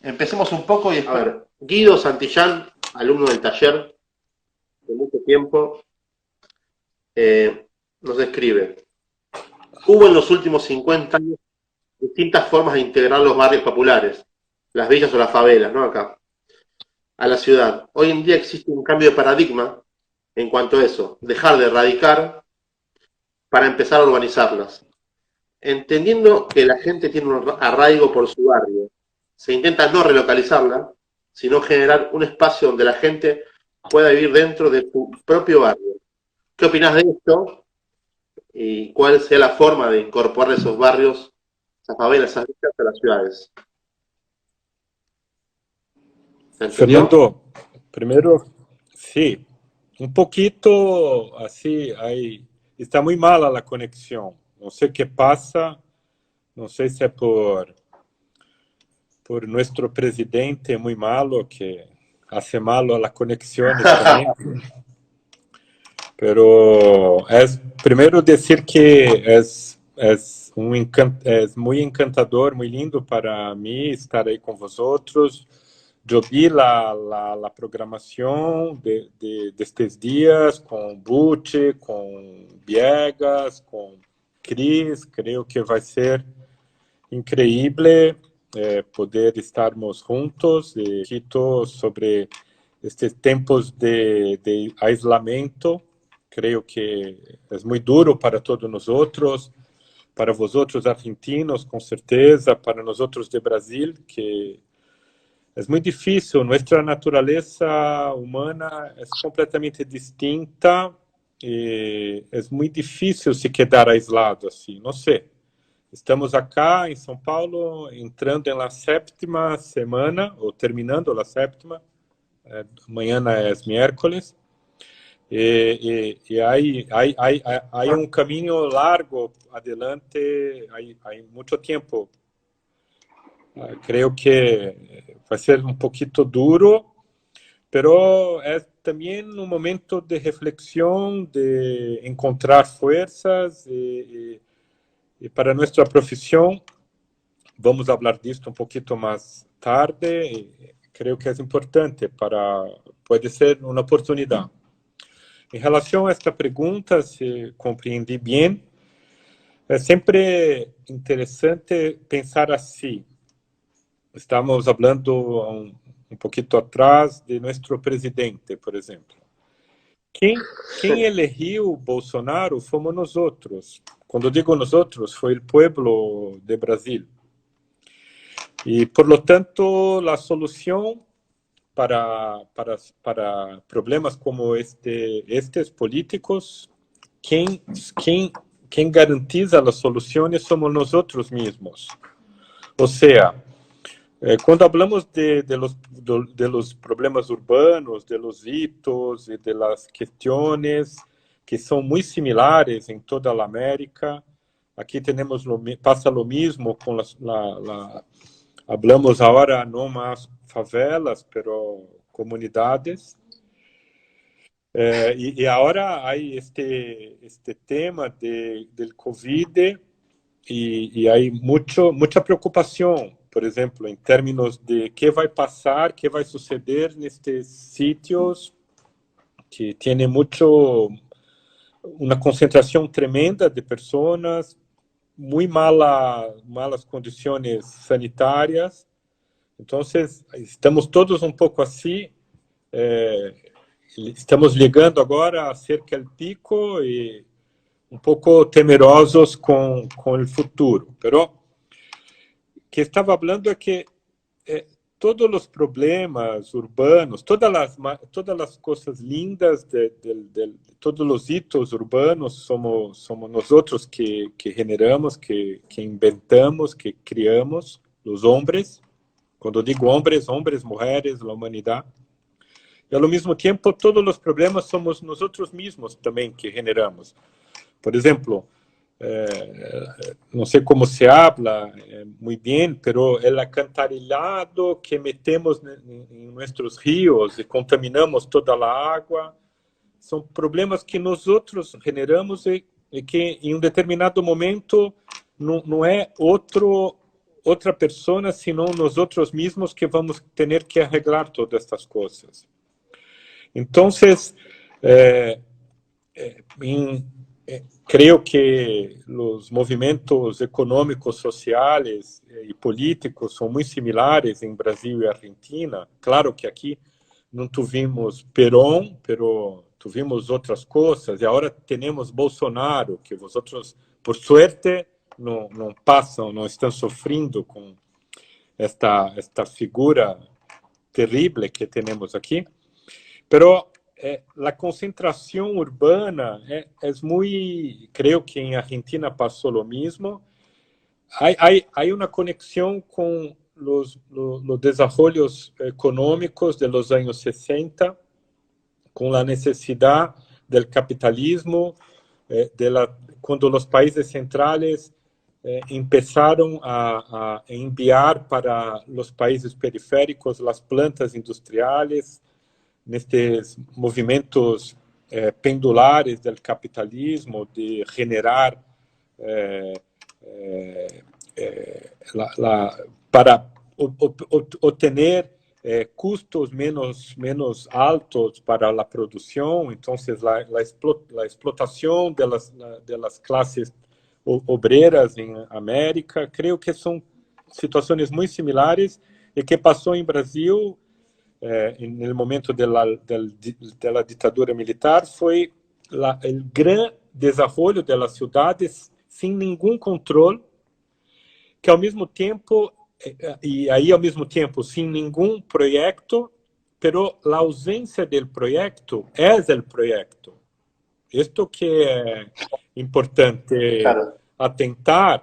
Empecemos un poco y... A ver, Guido Santillán, alumno del taller de mucho tiempo, eh, nos describe. Hubo en los últimos 50 años distintas formas de integrar los barrios populares, las villas o las favelas, ¿no? Acá, a la ciudad. Hoy en día existe un cambio de paradigma en cuanto a eso, dejar de erradicar para empezar a urbanizarlas. Entendiendo que la gente tiene un arraigo por su barrio, se intenta no relocalizarla, sino generar un espacio donde la gente pueda vivir dentro de su propio barrio. ¿Qué opinas de esto? ¿Y cuál sea la forma de incorporar esos barrios, esas favelas, esas villas a las ciudades? ¿Se entendió? Fernando, primero, sí, un poquito así, ahí está muy mala la conexión. No sé qué pasa, no sé si es por nuestro presidente muy malo, que hace malo a las conexiones también. Pero es primero decir que es muy encantador, muy lindo para mí estar ahí con vosotros. Yo vi la programación de estos días con Buche, con Viegas, con Cris. Creo que va a ser increíble poder estarmos juntos y poquito sobre estes tempos de aislamiento. Creo que es muy duro para todos nosotros, para vosotros argentinos, con certeza, para nosotros de Brasil, que es muy difícil. Nuestra naturaleza humana es completamente distinta y es muy difícil se quedar aislado así. No sé. Estamos acá em São Paulo, entrando na sétima semana, ou terminando a sétima. Amanhã é miércoles. E há um caminho largo adelante, há muito tempo. Creio que vai ser um pouquinho duro, pero é também um momento de reflexão, de encontrar forças e para nossa profissão. Vamos falar disso um pouquinho mais tarde. Creio que é importante pode ser uma oportunidade. Em relação a esta pergunta, se compreendi bem, é sempre interessante pensar assim. Estamos falando um pouquinho atrás de nosso presidente, por exemplo. Quem elegeu Bolsonaro fomos nós outros. Quando digo nós outros, foi o povo de Brasil. E, por lo tanto, a solução para problemas como estes políticos, quem garantiza as soluções somos nós outros mesmos. Ou seja, quando falamos de los problemas urbanos, de los hitos e de las questões que são muito similares em toda a América, aqui passa lo mismo com hablamos agora não mais favelas, pero comunidades. E agora há este tema del Covid e há muita preocupação, por exemplo, em termos de que vai passar, que vai suceder nestes sítios que tem uma concentração tremenda de pessoas, muito malas condições sanitárias. Então, estamos todos um pouco assim, estamos ligando agora acerca do pico e um pouco temerosos com o futuro. Pero o que estava falando é que todos os problemas urbanos, todas as coisas lindas, todos os hitos urbanos, somos nós outros que generamos, que inventamos, que criamos, os homens. Quando digo homens, mulheres, a humanidade. E, ao mesmo tempo, todos os problemas somos nós outros mesmos também que generamos. Por exemplo, não sei como se habla muito bem, pero el alcantarillado que metemos em nossos rios e contaminamos toda a água, são problemas que nós outros generamos e que em um determinado momento não é otra persona, sino nosotros mismos que vamos a tener que arreglar todas estas cosas. Entonces, creo que los movimientos económicos, sociales y políticos son muy similares en Brasil y Argentina. Claro que aquí no tuvimos Perón, pero tuvimos otras cosas. Y ahora tenemos Bolsonaro, que vosotros, por suerte, no pasan, no están sufriendo con esta figura terrible que tenemos aquí. Pero la concentración urbana es muy, creo que en Argentina pasó lo mismo. Hay una conexión con los desarrollos económicos de los años 60, con la necesidad del capitalismo, cuando los países centrales empezaron a enviar para los países periféricos las plantas industriales, nestes movimentos pendulares del capitalismo, de generar para obtener custos menos altos para la producción. Entonces, la explotación de las clases obreras en América, creo que son situaciones muy similares y que pasó en Brasil en el momento de la dictadura militar, fue el gran desarrollo de las ciudades sin ningún control, que al mismo tiempo, y ahí al mismo tiempo sin ningún proyecto, pero la ausencia del proyecto es el proyecto. Esto que es importante atentar.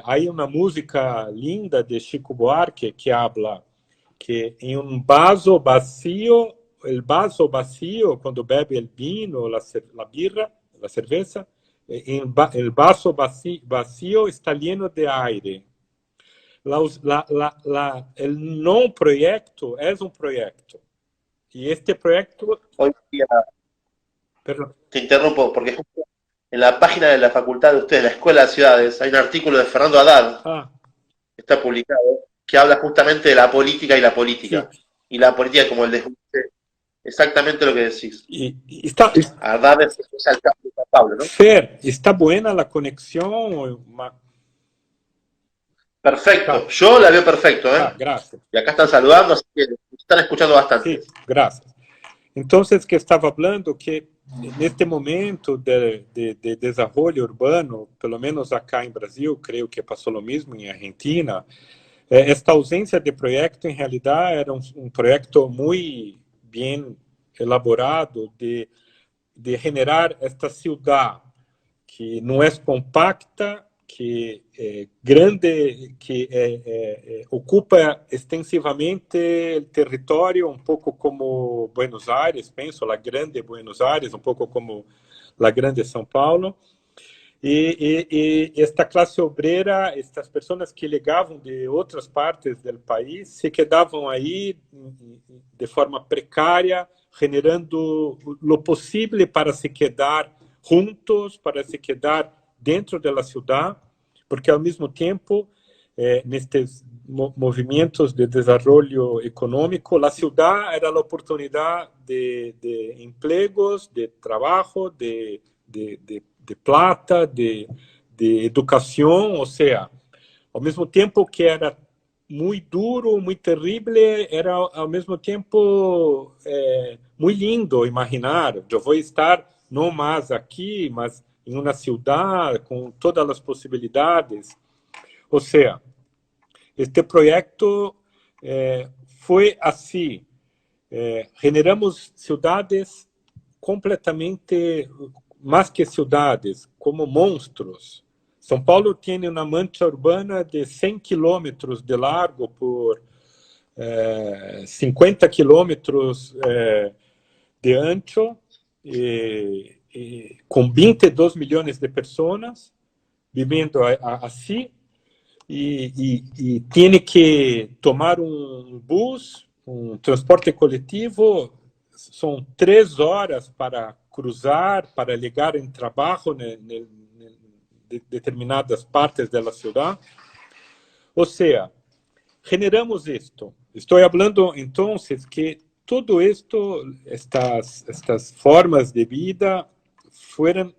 Hay una música linda de Chico Buarque que habla que en un vaso vacío, el vaso vacío, cuando bebe el vino, la birra, la cerveza, el vaso vacío está lleno de aire. El no proyecto es un proyecto. Y este proyecto... Hoy día, perdón. te interrumpo, porque justo en la página de la facultad de ustedes, la Escuela de Ciudades, hay un artículo de Fernando Haddad, que está publicado, que habla justamente de la política y la política. Sí. Y la política como el desguste, exactamente lo que decís. Haddad es el caso de Pablo, ¿no? Fer, ¿está buena la conexión? Perfecto, yo la veo perfecto, ¿eh? Gracias. Y acá están saludando, así que están escuchando bastante. Sí, gracias. Entonces, que estaba hablando que en este momento de desarrollo urbano, pelo menos acá en Brasil, creo que pasó lo mismo en Argentina, esta ausencia de proyecto en realidad era un proyecto muy bien elaborado de generar esta ciudad que no es compacta, que es grande, que ocupa extensivamente el territorio, un poco como Buenos Aires, pienso, la grande Buenos Aires, un poco como la grande São Paulo. Y esta clase obrera, estas personas que llegaban de otras partes del país, se quedaban ahí de forma precaria, generando lo posible para se quedar juntos, para se quedar dentro de la ciudad, porque al mismo tiempo, en estos movimientos de desarrollo económico, la ciudad era la oportunidad de empleos, de trabajo, de plata, de educación, o sea, al mismo tiempo que era muy duro, muy terrible, era al mismo tiempo muy lindo imaginar. Yo voy a estar no más aquí, mas en una ciudad con todas las posibilidades. O sea, este proyecto fue así. Generamos ciudades completamente, más que ciudades, como monstruos. São Paulo tiene una mancha urbana de 100 kilómetros de largo por 50 kilómetros de ancho, con 22 millones de personas viviendo así, y tiene que tomar un bus, un transporte colectivo, son 3 horas para cruzar, para llegar en trabajo en determinadas partes de la ciudad. Ou seja, generamos isto. Estou falando, então, que todo esto, estas formas de vida foram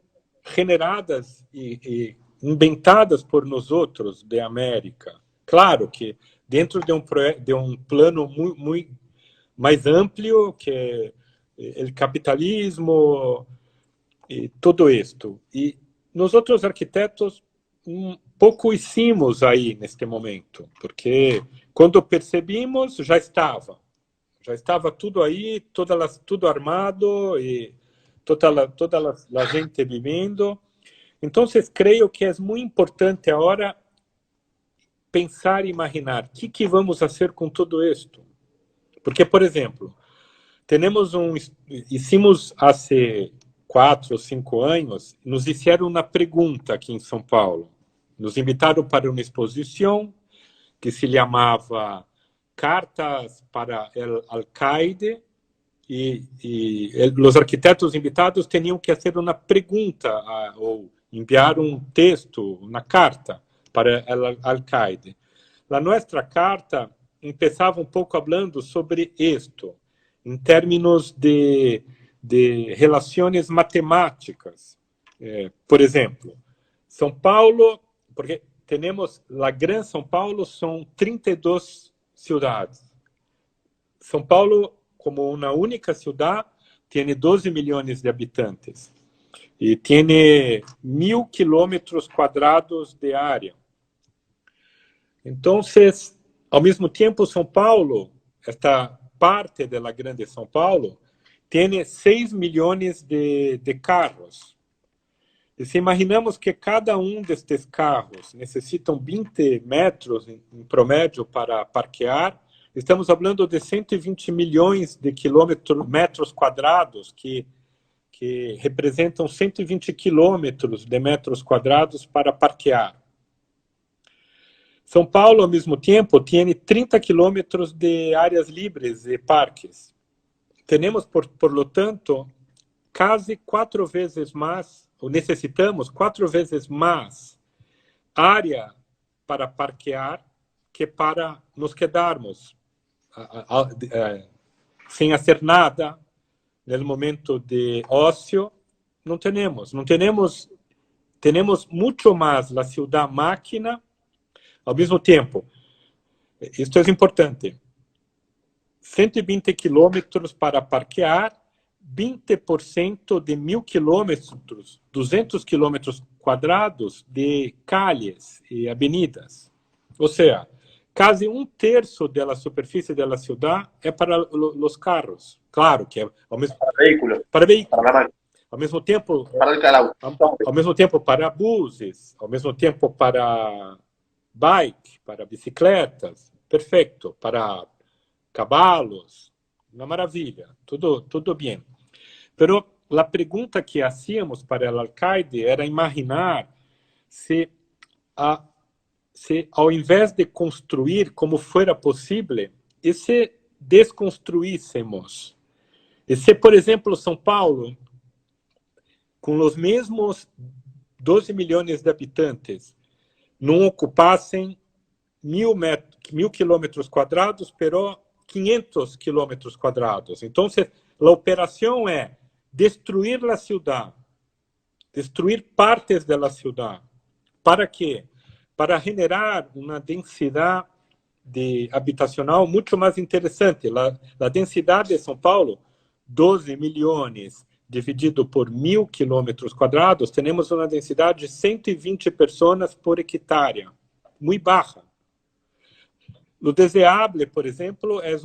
generadas e inventadas por nós outros de América. Claro que dentro de um plano muito mais amplo que o capitalismo e tudo isto. E nós outros arquitetos pouco hicimos aí neste momento, porque quando percebimos já estava tudo aí, tudo armado e toda a gente vivendo. Então, creio que é muito importante agora pensar e imaginar o que vamos fazer com tudo isto. Porque, por exemplo, hicimos há 4 ou 5 anos, nos fizeram uma pergunta aqui em São Paulo. Nos invitaram para uma exposição que se chamava Cartas para o Alcaide, e os arquitetos invitados tinham que fazer uma pergunta ou enviar um texto, uma carta para o Alcaide. A nossa carta começava um pouco falando sobre isto, em termos de relações matemáticas. Por exemplo, São Paulo, porque temos a Grande São Paulo, são 32 cidades. São Paulo, como uma única cidade, tem 12 milhões de habitantes e tem 1.000 quilômetros quadrados de área. Então, ao mesmo tempo, São Paulo, esta parte da Grande São Paulo, tem 6 milhões de carros. E se imaginamos que cada um destes carros necessitam 20 metros em promédio para parquear, estamos falando de 120 milhões de metros quadrados, que representam 120 quilômetros de metros quadrados para parquear. São Paulo, ao mesmo tempo, tem 30 quilômetros de áreas livres e parques. Temos, por lo tanto, quase 4 vezes mais, ou necessitamos 4 vezes mais área para parquear que para nos quedarmos sem fazer nada no momento de ócio. Não temos muito mais a cidade máquina. Ao mesmo tempo, isto é importante, 120 quilômetros para parquear, 20% de 1.000 quilômetros, 200 quilômetros quadrados de calles e avenidas. Ou seja, quase 1/3 da superfície da cidade é para os carros. Claro que é ao mesmo para vehículos. Para vehículos. Para ao mesmo tempo para ao mesmo tempo para buses, ao mesmo tempo para bike, para bicicletas, perfeito, para cavalos, uma maravilha, tudo bem. Pero a pergunta que hacíamos para o alcaide era imaginar se ao invés de construir como fora possível, e se desconstruíssemos. E se, por exemplo, São Paulo, com os mesmos 12 milhões de habitantes, não ocupassem 1.000 quilômetros quadrados, pero 500 quilômetros quadrados. Então, a operação é destruir a cidade, destruir partes da cidade. Para quê? Para generar uma densidade habitacional muito mais interessante. A densidade de São Paulo, 12 milhões dividido por 1.000 quilômetros quadrados, temos uma densidade de 120 pessoas por hectare, muito baixa. O deseável, por exemplo, é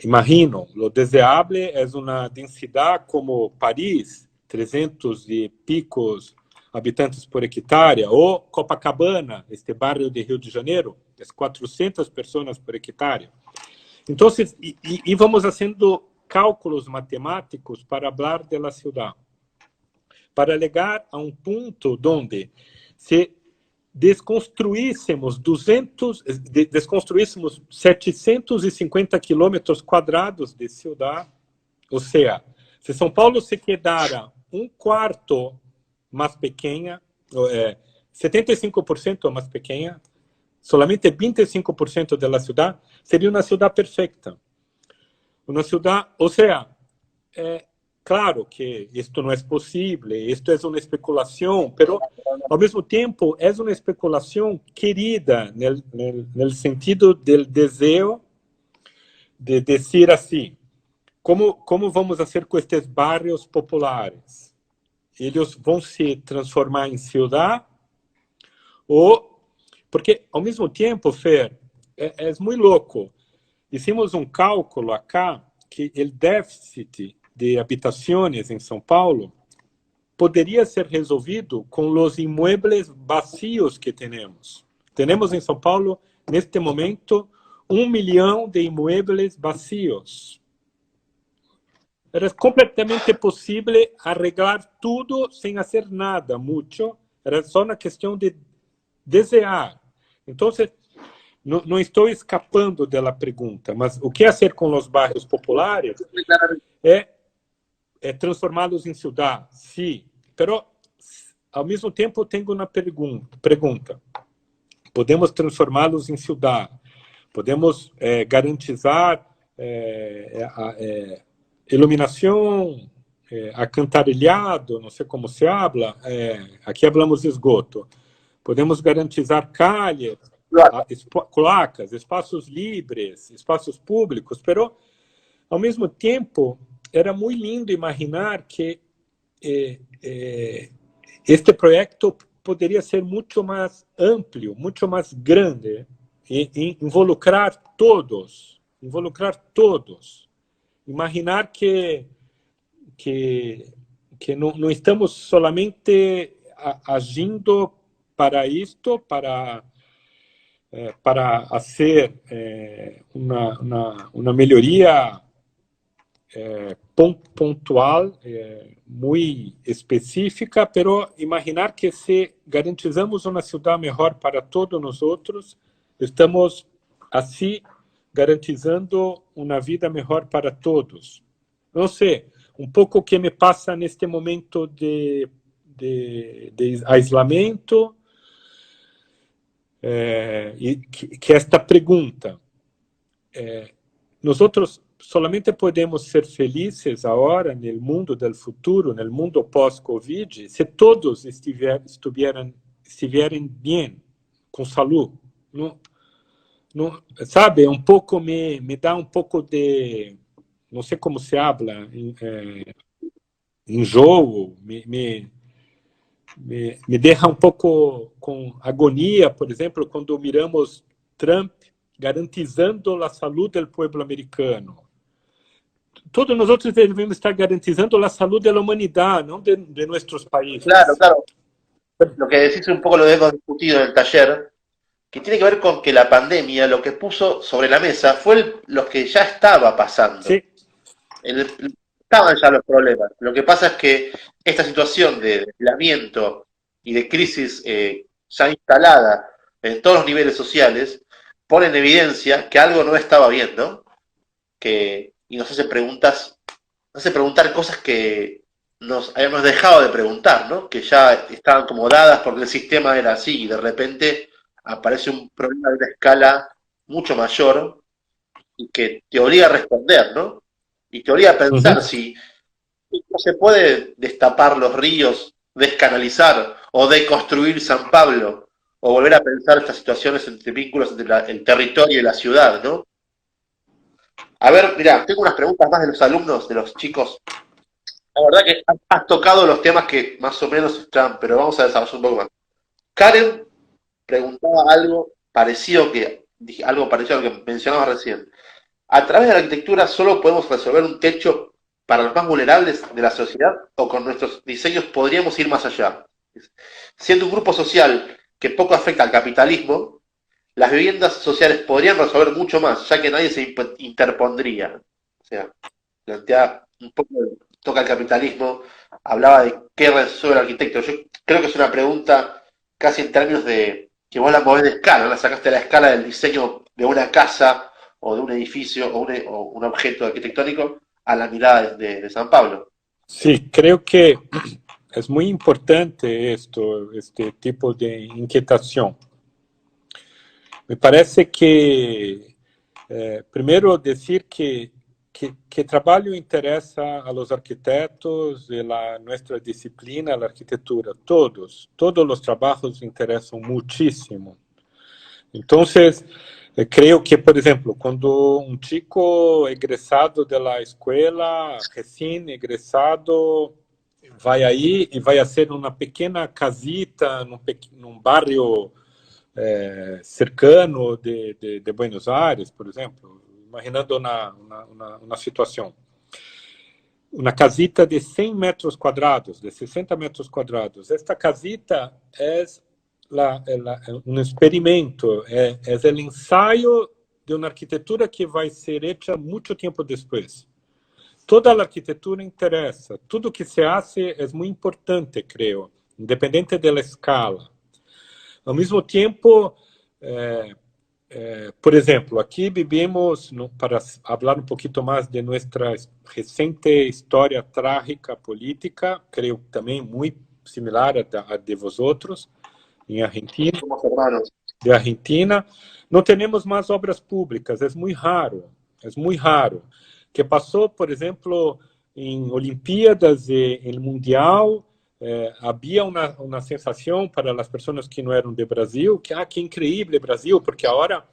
imagino, o deseável é uma densidade como Paris, 300 e picos habitantes por hectare, ou Copacabana, este bairro de Rio de Janeiro, 400 pessoas por hectare. Então, vamos fazendo cálculos matemáticos para falar da cidade, para chegar a um ponto onde se desconstruíssemos 750 quilômetros quadrados de cidade, ou seja, se São Paulo se quedara um quarto mais pequena, 75% más pequeña, solamente 25% de la ciudad, sería una ciudad perfecta. Una ciudad, o sea, claro que esto no es posible, esto es una especulación, pero al mismo tiempo es una especulación querida en el sentido del deseo de decir así, ¿cómo vamos a hacer con estos barrios populares? Ellos vão se transformar em ciudad ou... Porque, ao mesmo tempo, Fer, é muito louco. Hicimos um cálculo acá que o déficit de habitações em São Paulo poderia ser resolvido com os imóveis vazios que temos. Temos em São Paulo, neste momento, 1 milhão de imóveis vazios. Era completamente possível arreglar tudo sem fazer nada, muito. Era só uma questão de desejar. Então, não estou escapando da pergunta, mas o que fazer com os bairros populares é transformá-los em cidade, sim. Mas, ao mesmo tempo, tenho uma pergunta. Podemos transformá-los em cidade? Podemos garantizar iluminação, acantarilhado, não sei como se habla, aqui falamos de esgoto. Podemos garantizar calles, cloacas, espaços livres, espaços públicos, mas, ao mesmo tempo, era muito lindo imaginar que este projeto poderia ser muito mais amplo, muito mais grande, e involucrar todos. Imaginar que não estamos solamente agindo para isto, para fazer uma melhoria pontual, muito específica, pero imaginar que se garantizamos uma cidade melhor para todos nós outros, estamos assim garantizando uma vida melhor para todos. Não sei, pouco o que me passa neste momento de isolamento, e que esta pergunta, nós solamente podemos ser felizes agora no mundo do futuro, no mundo pós-Covid, se todos estiverem bem, com saúde. Não, sabe, pouco me dá pouco de, não sei como se habla, enjoo, me deixa pouco com agonia, por exemplo, quando miramos Trump garantizando a saúde do povo americano. Todos nós devemos estar garantizando a saúde da humanidade, não de nossos países. Claro, claro. Lo que decís un poco lo hemos discutido en el taller, que tiene que ver con que la pandemia lo que puso sobre la mesa fue lo que ya estaba pasando. Sí. Estaban ya los problemas. Lo que pasa es que esta situación de aislamiento y de crisis ya instalada en todos los niveles sociales pone en evidencia que algo no estaba bien, ¿no? Y nos hace preguntar cosas que nos habíamos dejado de preguntar, ¿no? Que ya estaban como dadas porque el sistema era así y de repente aparece un problema de una escala mucho mayor y que te obliga a responder, ¿no? Y te obliga a pensar si no se puede destapar los ríos, descanalizar o deconstruir San Pablo o volver a pensar estas situaciones entre vínculos entre el territorio y la ciudad, ¿no? A ver, mirá, tengo unas preguntas más de los alumnos, de los chicos. La verdad que has tocado los temas que más o menos están, pero vamos a desarrollar un poco más. Karen preguntaba algo parecido a lo que mencionaba recién. ¿A través de la arquitectura solo podemos resolver un techo para los más vulnerables de la sociedad o con nuestros diseños podríamos ir más allá? Siendo un grupo social que poco afecta al capitalismo, las viviendas sociales podrían resolver mucho más, ya que nadie se interpondría. O sea, plantea un poco, toca el capitalismo, hablaba de qué resuelve el arquitecto. Yo creo que es una pregunta casi en términos de que vos la movés de escala, ¿no? La sacaste de la escala del diseño de una casa o de un edificio o un objeto arquitectónico a la mirada de San Pablo. Sí, creo que es muy importante este tipo de inquietación. Me parece que, primero, decir que trabalho interessa a los arquitectos de nuestra disciplina, la arquitectura. Todos los trabajos interesan muchísimo. Entonces, creo que, por ejemplo, cuando un chico egresado de la escuela, recién egresado, vai aí e vai hacer una pequeña casita num barrio cercano de Buenos Aires, por ejemplo, imaginando una situación. Una casita de 100 metros cuadrados, de 60 metros cuadrados. Esta casita es un experimento, es el ensayo de una arquitectura que va a ser hecha mucho tiempo después. Toda a arquitetura interessa, tudo que se hace é muito importante, creio, independente da escala. Ao mesmo tempo, por exemplo, aqui vivimos, para falar pouquinho mais de nossa recente história trágica política, creio também muito similar a de vosotros, em Argentina. Somos hermanos. De Argentina, não temos mais obras públicas, é muito raro, que passou, por exemplo, em Olimpíadas e em Mundial, havia uma sensação para as pessoas que não eram de Brasil, que incrível Brasil, porque agora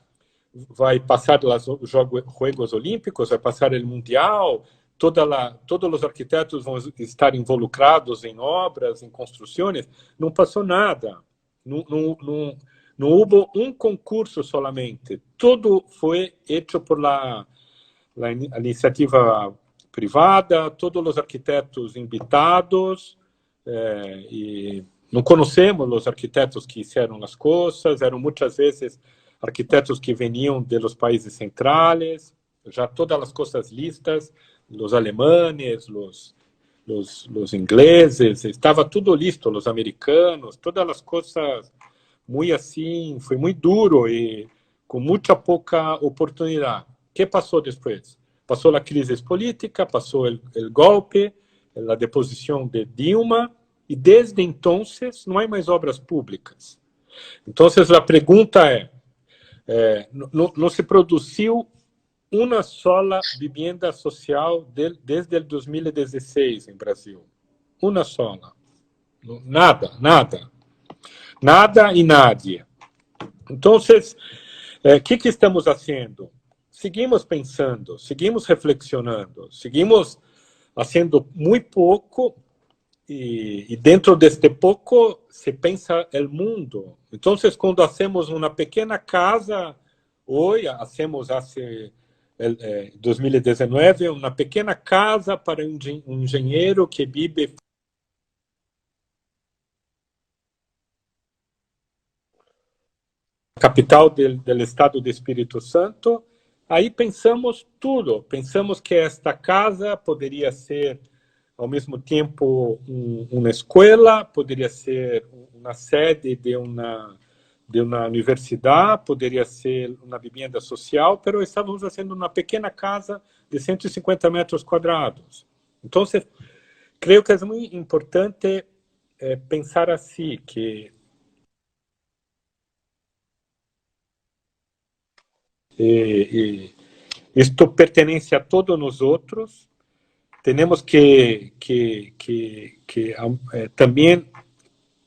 vai passar os Jogos Olímpicos, vai passar o Mundial, todos os arquitetos vão estar involucrados em obras, em construções. Não passou nada, não houve um concurso solamente, tudo foi feito por la iniciativa privada, todos os arquitetos invitados, e não conhecemos os arquitetos que fizeram as coisas, eram muitas vezes arquitetos que veniam de los países centrais, já todas as coisas listas, os alemães, os ingleses, estava tudo listo, os americanos, todas as coisas muito assim, foi muito duro e com muita pouca oportunidade. O que passou depois? Passou a crise política, passou o golpe, a deposição de Dilma, e desde então não há mais obras públicas. Então, a pergunta não se produziu uma sola vivienda social desde 2016 em Brasil. Uma sola. Nada e nadie. Então, o que estamos fazendo? Seguimos pensando, seguimos reflexionando, seguimos fazendo muito pouco e dentro deste pouco se pensa o mundo. Então, quando hacemos uma pequena casa, hoje, hacemos hace 2019, uma pequena casa para um engenheiro que vive na capital do estado do Espírito Santo. Aí pensamos tudo, pensamos que esta casa poderia ser, ao mesmo tempo, uma escola, poderia ser uma sede de uma universidade, poderia ser uma vivenda social, mas estávamos fazendo uma pequena casa de 150 metros quadrados. Então, creio que é muito importante pensar assim, que isto pertence a todos nós outros. Temos que também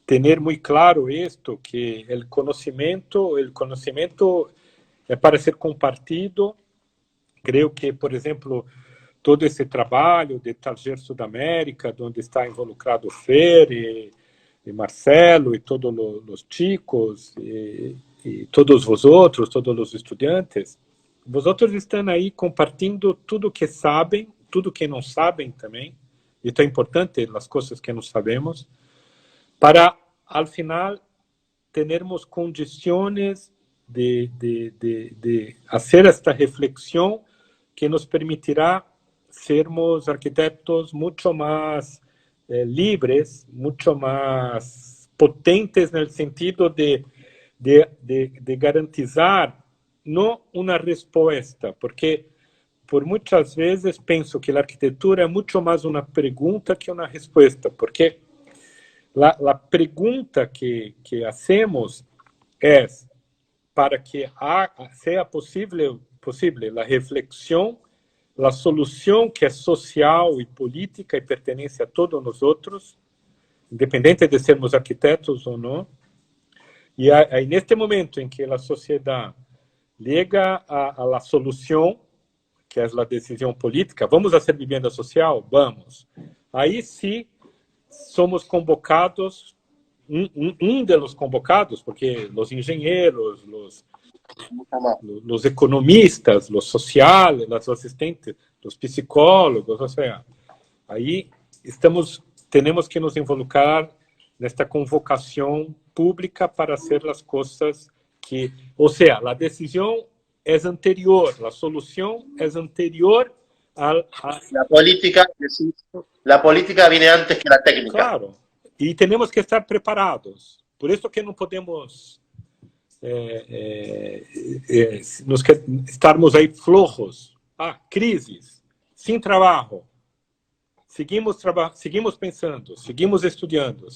ter muito claro isto, que o conhecimento é para ser compartido. Creio que, por exemplo, todo esse trabalho de Taller Sudamérica, onde está involucrado Fer e Marcelo e todos os chicos e todos vosotros, todos os estudantes, vosotros estão aí compartilhando tudo que sabem, tudo que não sabem também, e é importante as coisas que não sabemos, para, ao final, termos condições de fazer esta reflexão que nos permitirá sermos arquitetos muito mais livres, muito mais potentes no sentido de garantizar não uma resposta, porque por muitas vezes penso que a arquitetura é muito mais uma pergunta que uma resposta, porque la pregunta que hacemos es para que sea posible la reflexión, la solución que es social y política y pertenece a todos nosotros, independente de sermos arquitectos o no. Y en este momento en que la sociedad llega a la solución, que es la decisión política, vamos a hacer vivienda social? Vamos. Ahí sí somos convocados, de los convocados, porque los ingenieros, los economistas, los sociales, los asistentes, los psicólogos, o sea, ahí tenemos que nos involucrar nesta convocação pública para hacer las cosas que, o sea, la decisión es anterior, la solución es anterior La política viene antes que la técnica. Claro, y tenemos que estar preparados. Por eso que no podemos estarmos ahí flojos. Crisis, sin trabajo. Seguimos pensando, seguimos estudiando,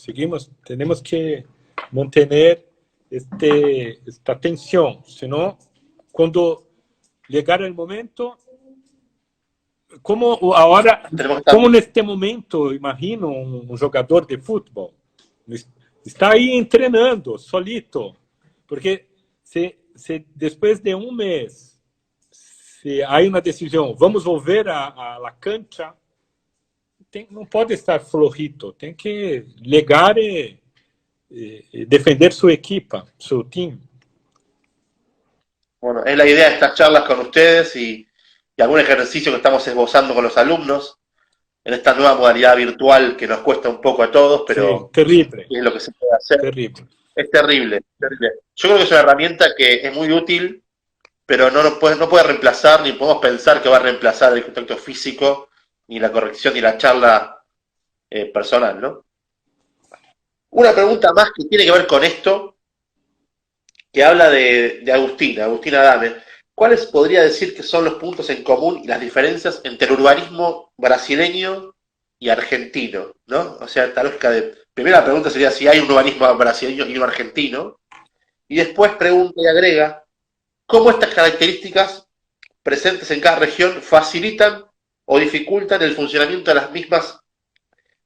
tenemos que mantener esta tensión, senão, cuando llegar el momento, como en este momento, imagino un jogador de fútbol, está ahí entrenando, solito, porque se después de un mes, se hay una decisión, vamos volver a la cancha, não pode estar flojito, tem que ligar e defender su equipa, su team. Bueno, es la idea de estas charlas con ustedes y algún ejercicio que estamos esbozando con los alumnos en esta nueva modalidad virtual que nos cuesta un poco a todos, pero sí, terrible. Es lo que se puede hacer. Terrible. Es terrible, terrible. Yo creo que es una herramienta que es muy útil, pero no puede reemplazar, ni podemos pensar que va a reemplazar el contacto físico, ni la corrección, ni la charla personal, ¿no? Una pregunta más que tiene que ver con esto, que habla de Agustina Adame. ¿Cuáles podría decir que son los puntos en común y las diferencias entre el urbanismo brasileño y argentino, ¿no? O sea, tal vez primera pregunta sería si hay un urbanismo brasileño y uno argentino, y después pregunta y agrega cómo estas características presentes en cada región facilitan o dificultan el funcionamiento de las mismas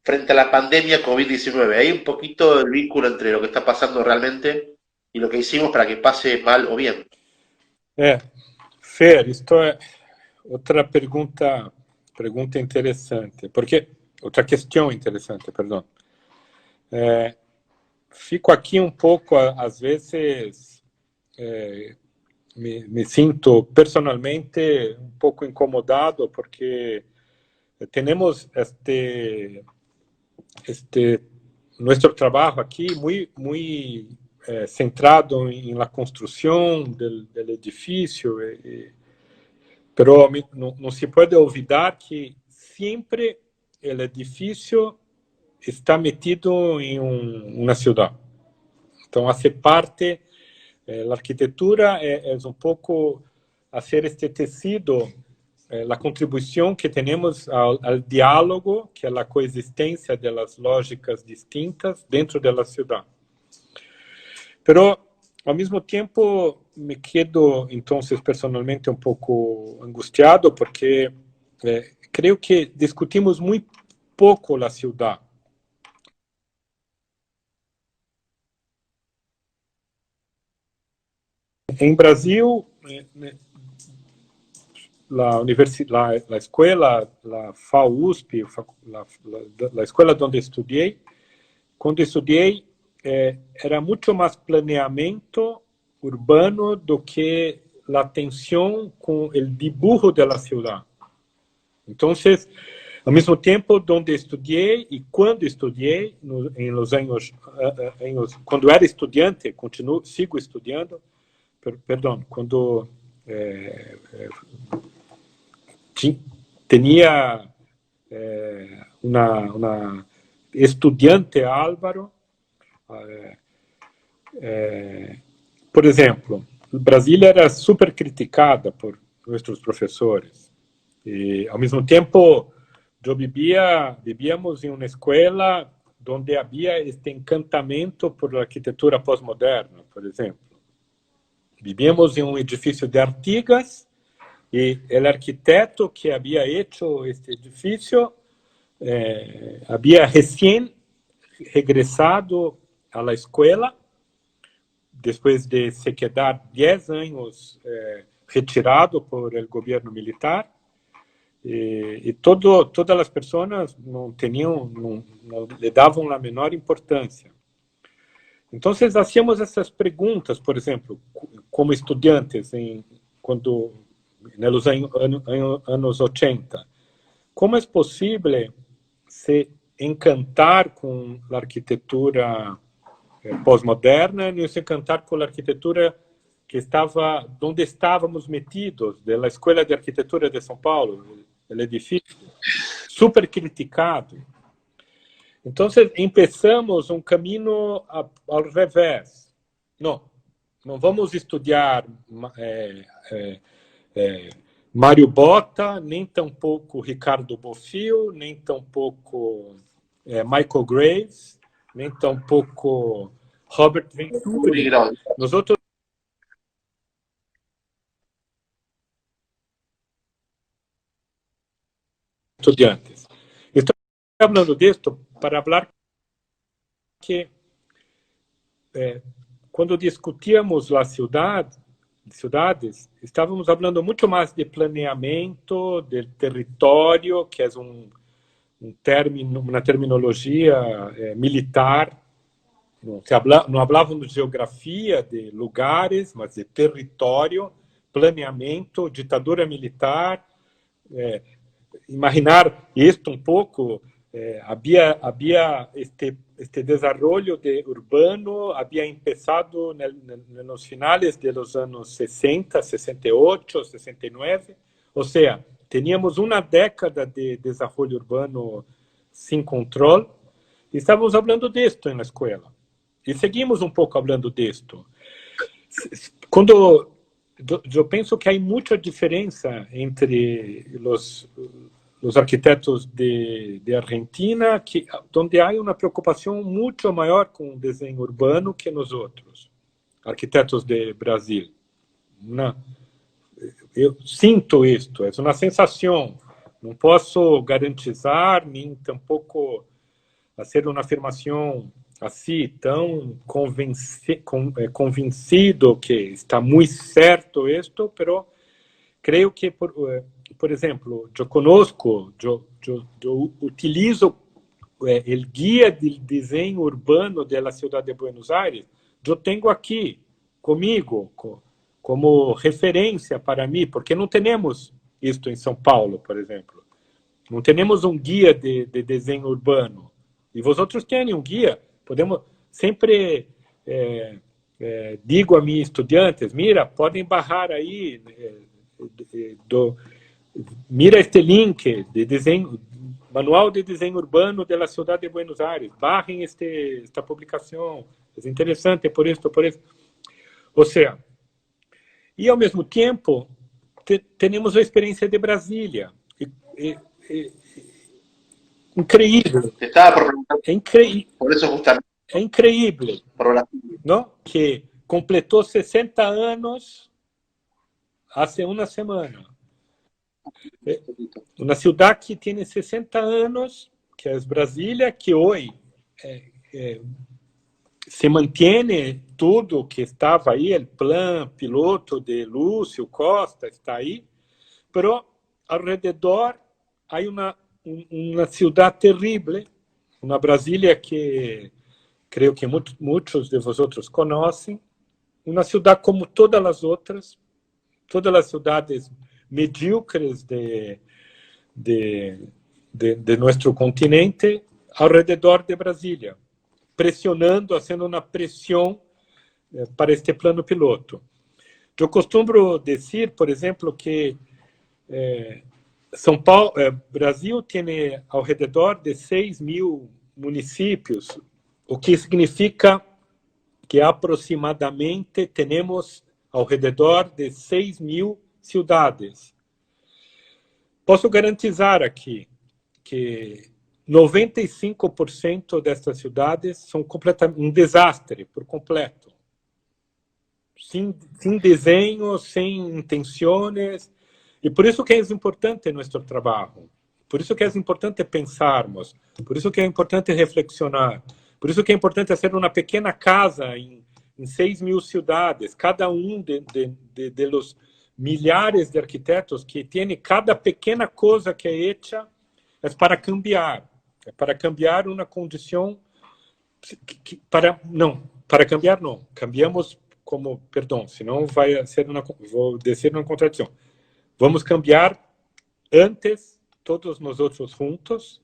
frente a la pandemia COVID-19. Hay un poquito el vínculo entre lo que está pasando realmente y lo que hicimos para que pase mal o bien. Fer, esto es otra pregunta interesante, porque otra questão interessante, perdão. Fico aqui um pouco, às vezes, me sinto personalmente um pouco incomodado, porque temos nosso trabalho aqui muito centrado em la construção del edifício, pero não se pode olvidar que sempre o edifício está metido em uma cidade. Então, hace parte, a arquitetura é um pouco fazer este tecido, a contribuição que temos ao diálogo, que é a coexistência das lógicas distintas dentro da cidade. Pero, ao mesmo tempo, me quedo, então, personalmente um pouco angustiado, porque creio que discutimos muito pouco a cidade. Em Brasil, a escola, a FAUSP, a escola onde estudei, quando estudei, era muito mais planeamento urbano do que a atenção com o dibujo da cidade. Então, ao mesmo tempo, onde estudei e quando estudei, em los anos, quando era estudante, sigo estudando, perdão, quando tinha uma estudante Álvaro, por exemplo, Brasília era super criticada por nossos professores e, ao mesmo tempo, vivíamos em uma escola donde había este encantamento por la arquitectura pós-moderna, por ejemplo. Vivíamos en un edificio de Artigas y el arquitecto que había hecho este edificio había recién regresado a la escuela después de se quedar 10 años retirado por el gobierno militar. Y todas las personas no le daban la menor importancia. Entonces hacíamos esas preguntas, por ejemplo, como estudiantes cuando en los años 80. ¿Cómo es posible se encantar con la arquitectura pós-moderna y se encantar con la arquitectura que estaba donde estábamos metidos, de la Escuela de Arquitectura de São Paulo, el edificio, súper criticado? Entonces empezamos un camino al revés. No vamos a estudiar Mário Botta, nem tampouco Ricardo Bofill, nem tampouco Michael Graves, nem tampouco Robert Venturi. Nosotros estudiantes. Estoy hablando de esto para hablar que cuando discutíamos las ciudades, estávamos falando muito mais de planeamento, del território, que é uma terminologia militar. Não falávamos de geografia, de lugares, mas de território, planeamento, ditadura militar. Imaginar isto um pouco, havia este desarrollo urbano había empezado en los finales de los años 60, 68, 69. O sea, teníamos una década de desarrollo urbano sin control. Y estábamos hablando de esto en la escuela. Y seguimos un poco hablando de esto. Cuando yo pienso que hay mucha diferencia entre los arquitectos de Argentina, donde hay una preocupación mucho mayor con el diseño urbano que nosotros, arquitectos de Brasil. Yo siento esto, es una sensación. No puedo garantizar ni tampoco hacer una afirmación así, tan convencido que está muy cierto esto, pero creo que, por ejemplo, yo utilizo el guía del diseño urbano de la ciudad de Buenos Aires. Yo tengo aquí conmigo como referencia para mí, porque no tenemos esto en São Paulo, por ejemplo. No tenemos un guía de diseño urbano. Y vosotros tienen un guía. Podemos siempre digo a mis estudiantes, mira, pueden bajar ahí mira este link de diseño, manual de diseño urbano de la ciudad de Buenos Aires, bajen esta publicación, es interesante por esto, por esto. O sea, y al mismo tiempo tenemos la experiencia de Brasilia. Increíble. Te estaba por preguntar. Por eso justamente. Es increíble, ¿no? Que completó 60 años hace una semana. Una ciudad que tiene 60 años, que es Brasilia, que hoy se mantiene todo que estaba ahí, el plan piloto de Lúcio Costa está ahí, pero alrededor hay una ciudad terrible, una Brasilia que creo que muchos de vosotros conocen, una ciudad como todas las otras, todas las ciudades medíocres de nuestro continente alrededor de Brasilia, presionando, haciendo una presión para este plano piloto. Yo costumbro decir, por ejemplo, que São Paulo, Brasil tiene alrededor de 6.000 municipios, o que significa que aproximadamente tenemos alrededor de 6.000 ciudades. Posso garantizar aqui que 95% destas cidades são completamente um desastre por completo. Sem desenho, sem intenções. E por isso que é importante nosso trabalho. Por isso que é importante pensarmos. Por isso que é importante reflexionar. Por isso que é importante fazer uma pequena casa em 6.000 cidades. Cada de los milhares de arquitetos que tem cada pequena coisa que é hecha é para cambiar. É para cambiar uma condição. Para cambiar não. Cambiamos como, perdão, senão vai ser vou dizer uma contradição. Vamos cambiar antes, todos nós outros juntos,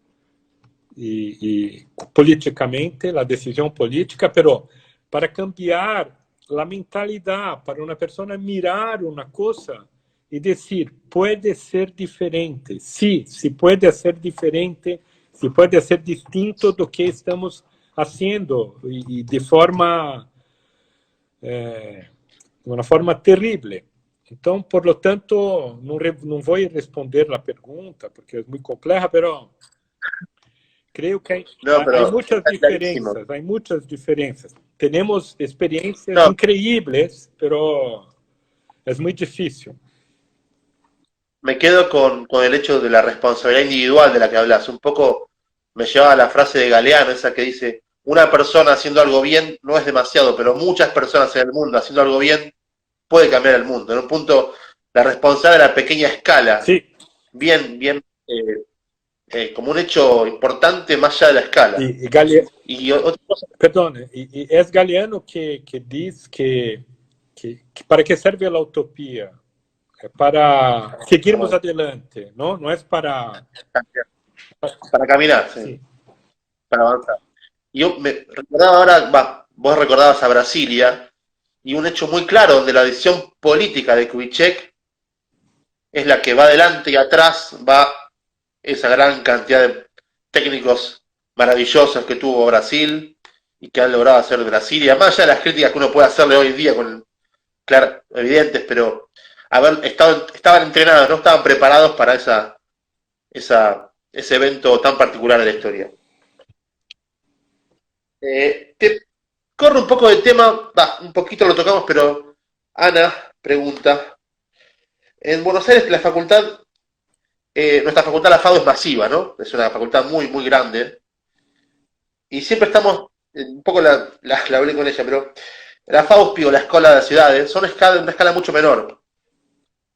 e politicamente, a decisão política, pero para cambiar a mentalidade, para uma pessoa mirar uma coisa e dizer, pode ser diferente. Sim, se pode ser diferente, se pode ser distinto do que estamos fazendo, e de forma... uma forma terrível. Então, por lo tanto, não vou responder a pergunta, porque é muito complexa, mas creio que há muitas diferenças. Temos experiências increíbles, mas é muito difícil. Me quedo con el hecho de la responsabilidad individual de la que hablas. Un poco me lleva a la frase de Galeano, esa que dice, una persona haciendo algo bien no es demasiado, pero muchas personas en el mundo haciendo algo bien puede cambiar el mundo. En un punto, la responsabilidad de la pequeña escala, sí. bien, como un hecho importante más allá de la escala. Y otra cosa... Perdón, y es Galeano que dice que para qué sirve la utopía? Para seguirmos adelante, ¿no? No es para caminar, sí. Para avanzar. Yo me recordaba ahora, vos recordabas a Brasilia, y un hecho muy claro donde la decisión política de Kubitschek es la que va adelante y atrás va esa gran cantidad de técnicos maravillosos que tuvo Brasil y que han logrado hacer de Brasilia, más allá de las críticas que uno puede hacerle hoy en día, claro, evidentes, pero estaban entrenados, no estaban preparados para ese evento tan particular de la historia. Te corro un poco del tema, un poquito lo tocamos, pero Ana pregunta, en Buenos Aires la facultad, nuestra facultad, la FADU, es masiva, ¿no? Es una facultad muy, muy grande, y siempre estamos, un poco la hablé con ella, pero la FAUSPI o la Escuela de las Ciudades son una escala mucho menor.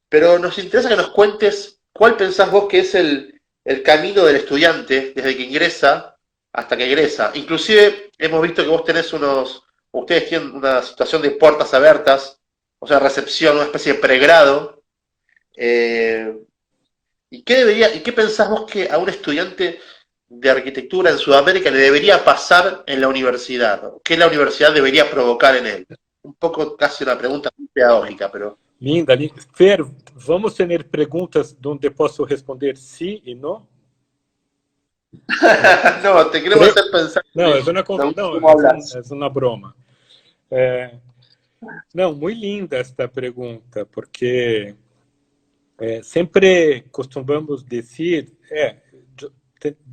Pero nos interesa que nos cuentes cuál pensás vos que es el camino del estudiante desde que ingresa hasta que egresa. Inclusive hemos visto que ustedes tienen una situación de puertas abiertas, o sea, recepción, una especie de pregrado. ¿Y qué pensás vos que a un estudiante de arquitectura en Sudamérica le debería pasar en la universidad? ¿Qué la universidad debería provocar en él? Un poco casi una pregunta muy pedagógica, pero... Linda. Fer, vamos ter perguntas onde posso responder sim e não? Não, te queremos hacer pensar. Não, é uma broma. Não, muito linda esta pergunta, porque sempre costumamos dizer,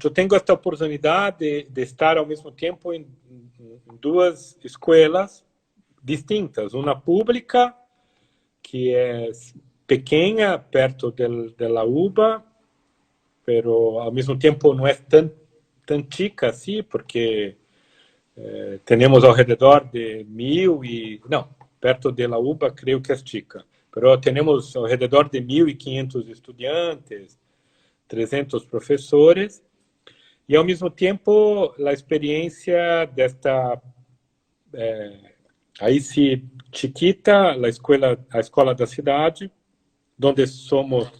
eu tenho esta oportunidade de estar ao mesmo tempo em duas escolas distintas, uma pública que é pequena, perto da UBA, pero ao mesmo tempo não é tão chica assim, porque temos ao redor de 1.000 não, perto da UBA creio que é chica, pero temos ao redor de 1.500 estudantes, 300 professores, e ao mesmo tempo a experiência desta aí sim chiquita, a escola da cidade, onde somos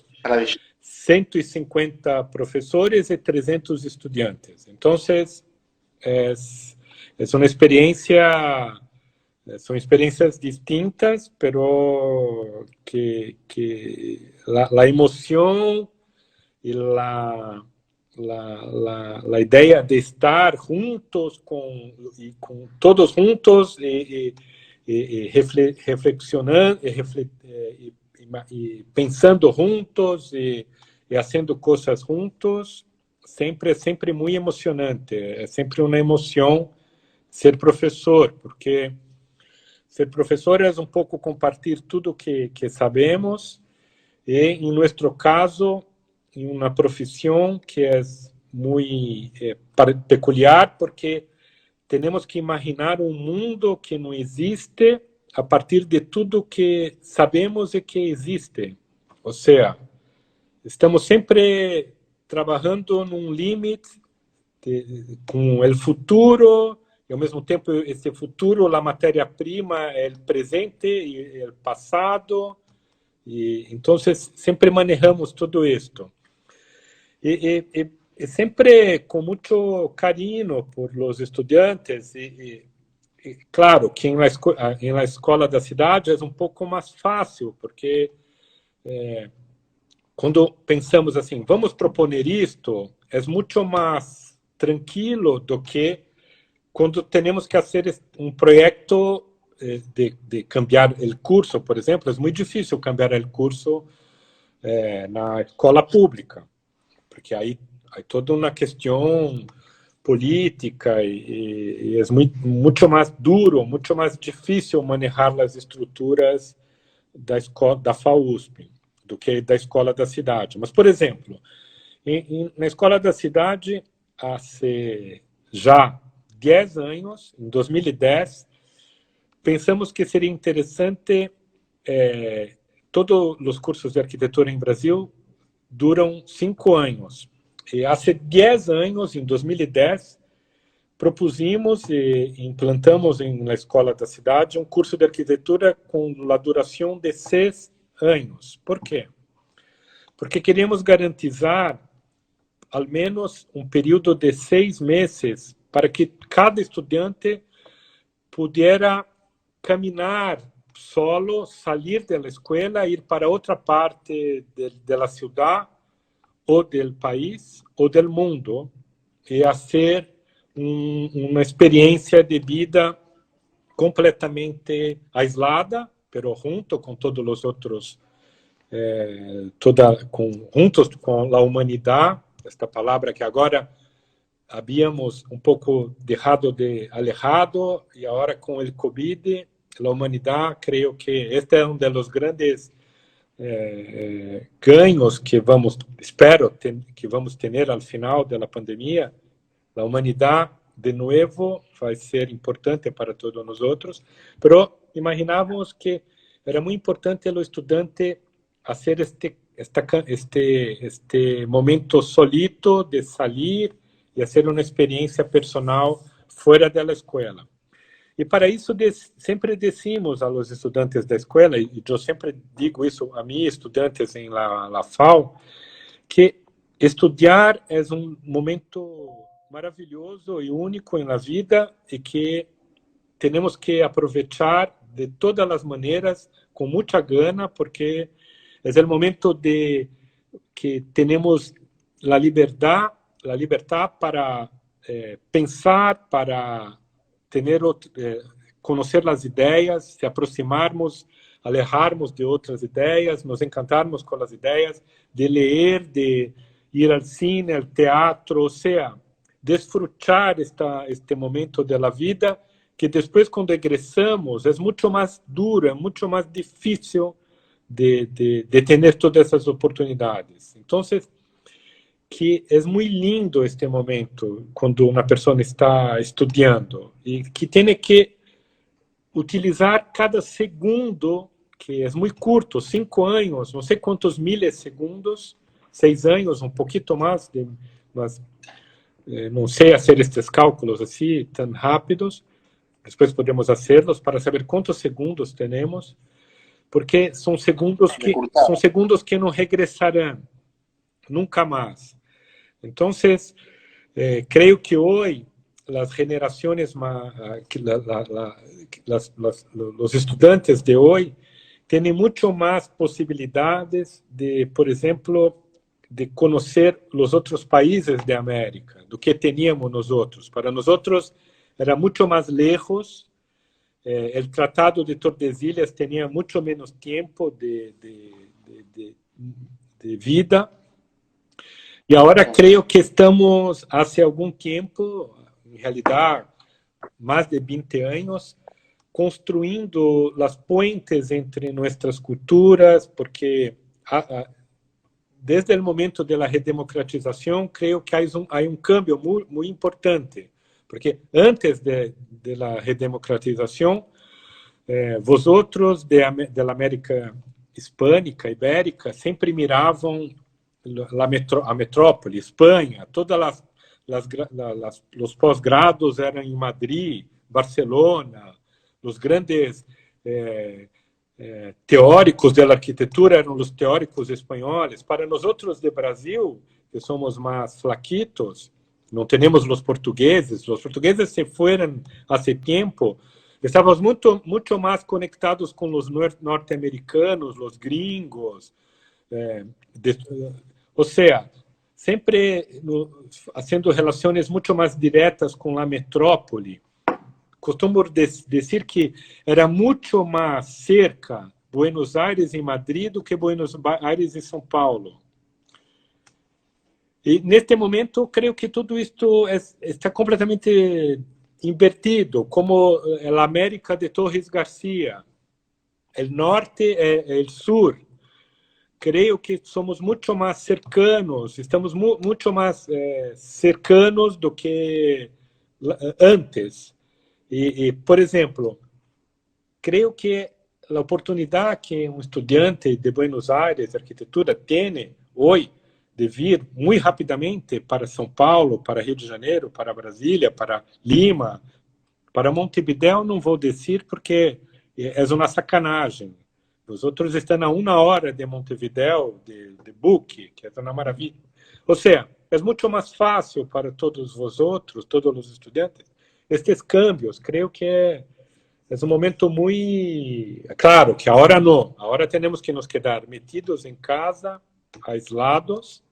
150 professores e 300 estudantes. Então, é uma experiência, são experiências distintas, pero que a emoção e a ideia de estar juntos com todos juntos e reflexionando e pensando juntos e fazendo coisas juntos é sempre muito emocionante, é sempre uma emoção ser professor, porque ser professor é um pouco compartilhar tudo que sabemos, e em nosso caso, em uma profissão que é muito peculiar, porque temos que imaginar um mundo que não existe a partir de tudo que sabemos e que existe. Ou seja, estamos sempre trabalhando num limite com o futuro, e ao mesmo tempo esse futuro, a matéria-prima é o presente e o passado, e então sempre manejamos tudo isto. E sempre com muito carinho por los estudantes, e claro que em la escola da cidade é um pouco mais fácil, porque quando pensamos assim, vamos proponer isto, é muito mais tranquilo do que quando temos que fazer um projeto de cambiar o curso, por exemplo. É muito difícil cambiar o curso na escola pública, porque aí toda uma questão política e é muito mais duro, muito mais difícil manejar as estruturas da escola da FAUSP do que da escola da cidade. Mas, por exemplo, na escola da cidade, há já 10 anos, em 2010, pensamos que seria interessante, todos os cursos de arquitetura em Brasil duram 5 anos. E há 10 anos, em 2010, propusemos e implantamos na escola da cidade um curso de arquitetura com a duração de 6 anos. Por quê? Porque queríamos garantizar ao menos um período de 6 meses para que cada estudante pudesse caminhar solo, sair da escola, ir para outra parte da cidade, ou do país, ou do mundo, e fazer uma experiência de vida completamente aislada, pero junto com todos os outros, juntos com a humanidade, esta palavra que agora habíamos um pouco deixado de alejado, e agora com o Covid, a humanidade, creio que este é um dos grandes ganhos que espero que vamos ter ao final da pandemia. A humanidade, de novo, vai ser importante para todos nós outros, mas imaginávamos que era muito importante o estudante fazer este momento solito de sair e fazer uma experiência personal fora da escola. E para isso sempre decimos aos estudantes da escola, e eu sempre digo isso a meus estudantes em la FAO, que estudar é um momento maravilhoso e único na vida, e que temos que aproveitar de todas as maneiras, com muita gana, porque é o momento de que temos a liberdade para pensar, para conhecer as ideias, se aproximarmos, alejarmos de outras ideias, nos encantarmos com as ideias, de ler, de ir ao cine, ao teatro, ou seja, desfrutar este momento da vida, que depois, quando regressamos, é muito mais duro, é muito mais difícil de ter todas essas oportunidades. Então, que é muito lindo este momento quando uma pessoa está estudando, e que tem que utilizar cada segundo, que é muito curto, 5 anos, não sei quantos milissegundos, 6 anos, um pouquinho mais, mas não sei fazer estes cálculos assim tão rápidos. Depois podemos fazê-los para saber quantos segundos temos, porque são segundos que não regressarão nunca mais. Então, creio que hoje as gerações, os estudantes de hoje têm muito mais possibilidades de, por exemplo, de conhecer os outros países da América do que tínhamos nós outros. Para nós outros era muito mais lejos. O Tratado de Tordesilhas tinha muito menos tempo de vida. Y ahora creo que estamos, hace algún tiempo, en realidad más de 20 años, construindo las puentes entre nuestras culturas, porque desde el momento de la redemocratización creo que hay un cambio muy, muy importante, porque antes de la redemocratización, vosotros de la América hispânica, ibérica, sempre miravam a metrópole, Espanha, todas os pós-grados eram em Madrid, Barcelona, os grandes teóricos da arquitetura eram os teóricos espanhóis. Para nós outros de Brasil, que somos mais flaquitos, não temos os portugueses se foram há tempo. Estávamos muito mais conectados com os norte-americanos, os gringos, ou seja, sempre fazendo relações muito mais diretas com a metrópole. Costumo dizer que era muito mais cerca Buenos Aires em Madrid do que Buenos Aires em São Paulo. E neste momento, creio que tudo isto está completamente invertido, como a América de Torres Garcia, o norte e o sul. Creio que somos muito mais cercanos, estamos muito mais cercanos do que antes. E, por exemplo, creio que a oportunidade que um estudante de Buenos Aires de arquitetura tem hoje de vir muito rapidamente para São Paulo, para Rio de Janeiro, para Brasília, para Lima, para Montevideo, não vou dizer porque é uma sacanagem. Os outros estão a 1 hora de Montevideo, de Buque, que é uma maravilha. Ou seja, é muito mais fácil para todos os outros, todos os estudantes, estes cambios. Creio que é um momento muito... Claro que agora não. Agora temos que nos quedar metidos em casa, aislados,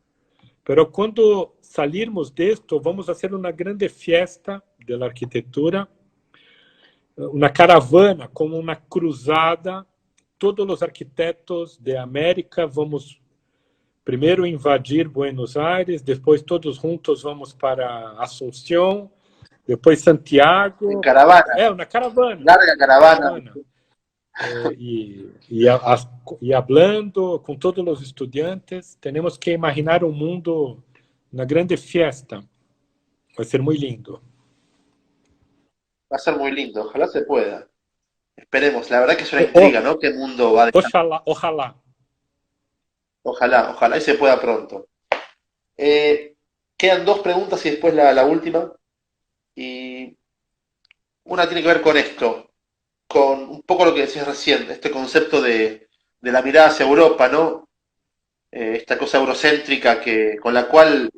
mas quando sairmos disto, vamos fazer uma grande festa da arquitetura, uma caravana, como uma cruzada. Todos os arquitetos da América vamos primeiro invadir Buenos Aires, depois todos juntos vamos para Asunción, depois Santiago. En caravana. Uma caravana. Larga caravana. E hablando com todos os estudantes, temos que imaginar um mundo, uma grande festa. Vai ser muito lindo. Va a ser muy lindo, ojalá se pueda. Esperemos, la verdad que es una intriga, ¿no? ¿Qué mundo va a dejar? Ojalá. Ojalá y se pueda pronto. Quedan 2 preguntas y después la última. Y una tiene que ver con esto, con un poco lo que decías recién, este concepto de la mirada hacia Europa, ¿no? Esta cosa eurocéntrica con la cual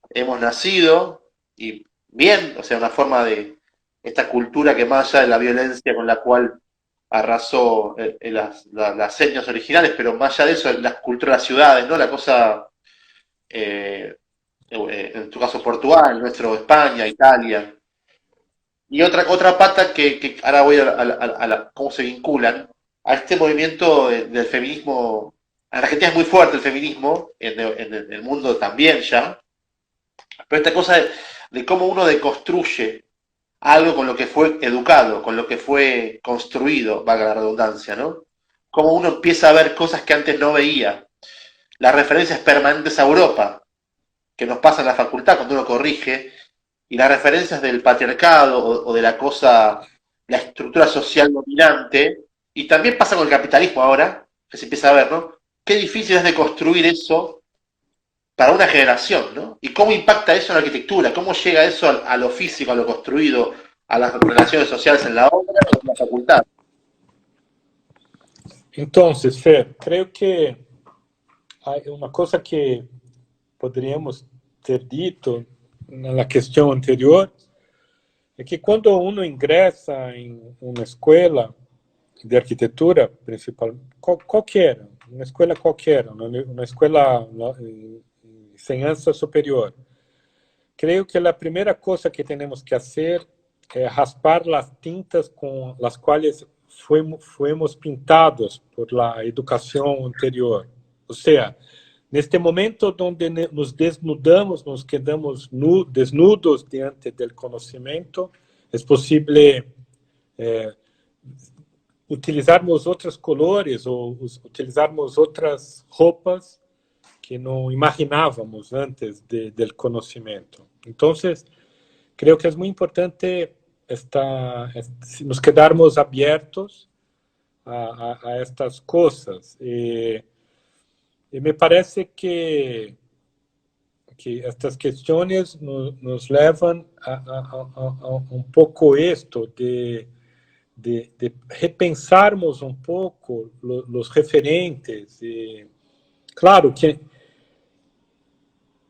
hemos nacido, y bien, o sea, una forma de esta cultura que más allá de la violencia con la cual arrasó las etnias originales, pero más allá de eso, la cultura de las ciudades, ¿no? La cosa, en tu caso Portugal, nuestro España, Italia. Y otra pata que ahora voy a cómo se vinculan a este movimiento del feminismo. En Argentina es muy fuerte el feminismo, en el mundo también ya, pero esta cosa de cómo uno deconstruye algo con lo que fue educado, con lo que fue construido, valga la redundancia, ¿no? Cómo uno empieza a ver cosas que antes no veía. Las referencias permanentes a Europa, que nos pasa en la facultad cuando uno corrige, y las referencias del patriarcado o de la cosa, la estructura social dominante, y también pasa con el capitalismo ahora, que se empieza a ver, ¿no? Qué difícil es de construir eso para una generación, ¿no? Y cómo impacta eso en la arquitectura, cómo llega eso a lo físico, a lo construido, a las relaciones sociales en la obra o en la facultad. Entonces, Fer, creo que hay una cosa que podríamos ter dito na questão anterior é que quando uno ingressa em uma escola de arquitetura, principal, qualquer, uma escola qualquer, uma escola de enseñanza superior, creio que a primeira coisa que temos que fazer é raspar as tintas com as quais fomos pintados por la educação anterior. Ou seja, Neste momento donde nos desnudamos, nos quedamos desnudos diante del conocimiento, es posible utilizarmos outros colores ou utilizarmos outras roupas que não imaginávamos antes del conhecimento. Então, creo que é muito importante nos quedarmos abertos a estas coisas. E me parece que estas questões nos levam a um pouco isto de repensarmos um pouco os referentes. E, claro que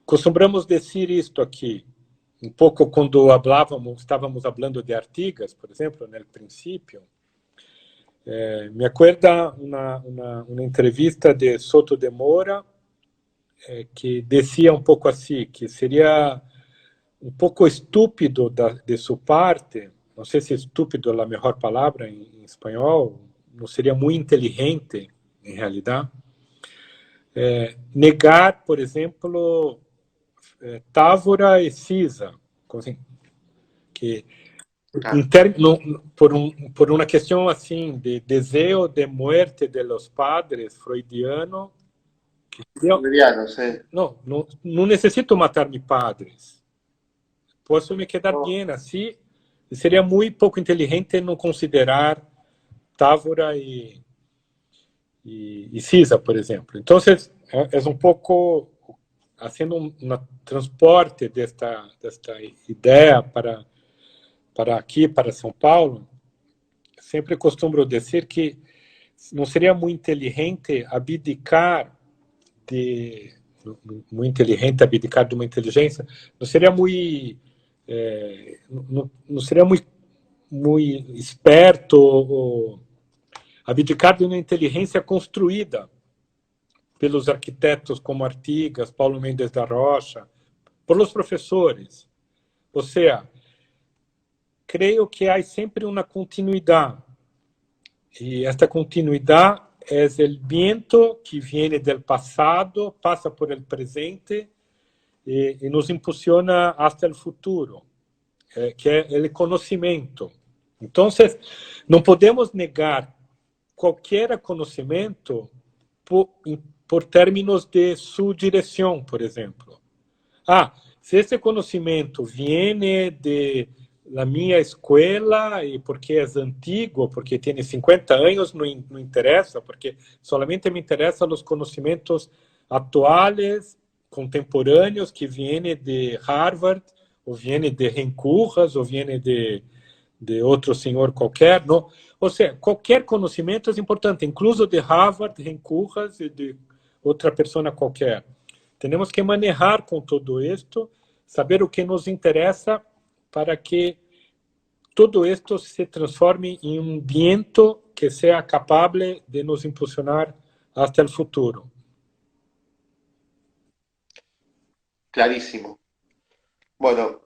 costumamos dizer isto aqui, um pouco quando estávamos falando de Artigas, por exemplo, no princípio. Me acuerda uma entrevista de Soto de Moura, que dizia um pouco assim, que seria um pouco estúpido de sua parte, não sei se estúpido é a melhor palavra em espanhol, não seria muito inteligente, em realidade, negar, por exemplo, Távora e Cisa, assim, que por uma questão assim de desejo de muerte de los padres freudiano, não necessito matar meus padres, posso me quedar bem assim. Seria muito pouco inteligente não considerar Távora e Cisa, por exemplo. Então, é um pouco fazendo um transporte desta ideia para aqui, para São Paulo. Sempre costumo dizer que não seria muito inteligente abdicar de uma inteligência, não seria muito não seria muito esperto ou abdicar de uma inteligência construída pelos arquitetos como Artigas, Paulo Mendes da Rocha, por los professores. Ou seja, creio que há sempre uma continuidade. E esta continuidade é o viento que vem do passado, passa por el presente e nos impulsiona até o futuro, que é o conhecimento. Então, não podemos negar qualquer conhecimento por términos de sua direção, por exemplo. Se esse conhecimento vem de la minha escola e porque é antigo, porque tem 50 anos, não interessa, porque solamente me interessam os conhecimentos atuais, contemporâneos, que vêm de Harvard, ou vêm de Rencurras, ou vêm de outro senhor qualquer. Não? Ou seja, qualquer conhecimento é importante, incluso de Harvard, Rencurras e de outra pessoa qualquer. Temos que manejar com todo isto, saber o que nos interessa para que todo esto se transforme em um viento que seja capaz de nos impulsionar hasta el futuro. Clarísimo. Bueno,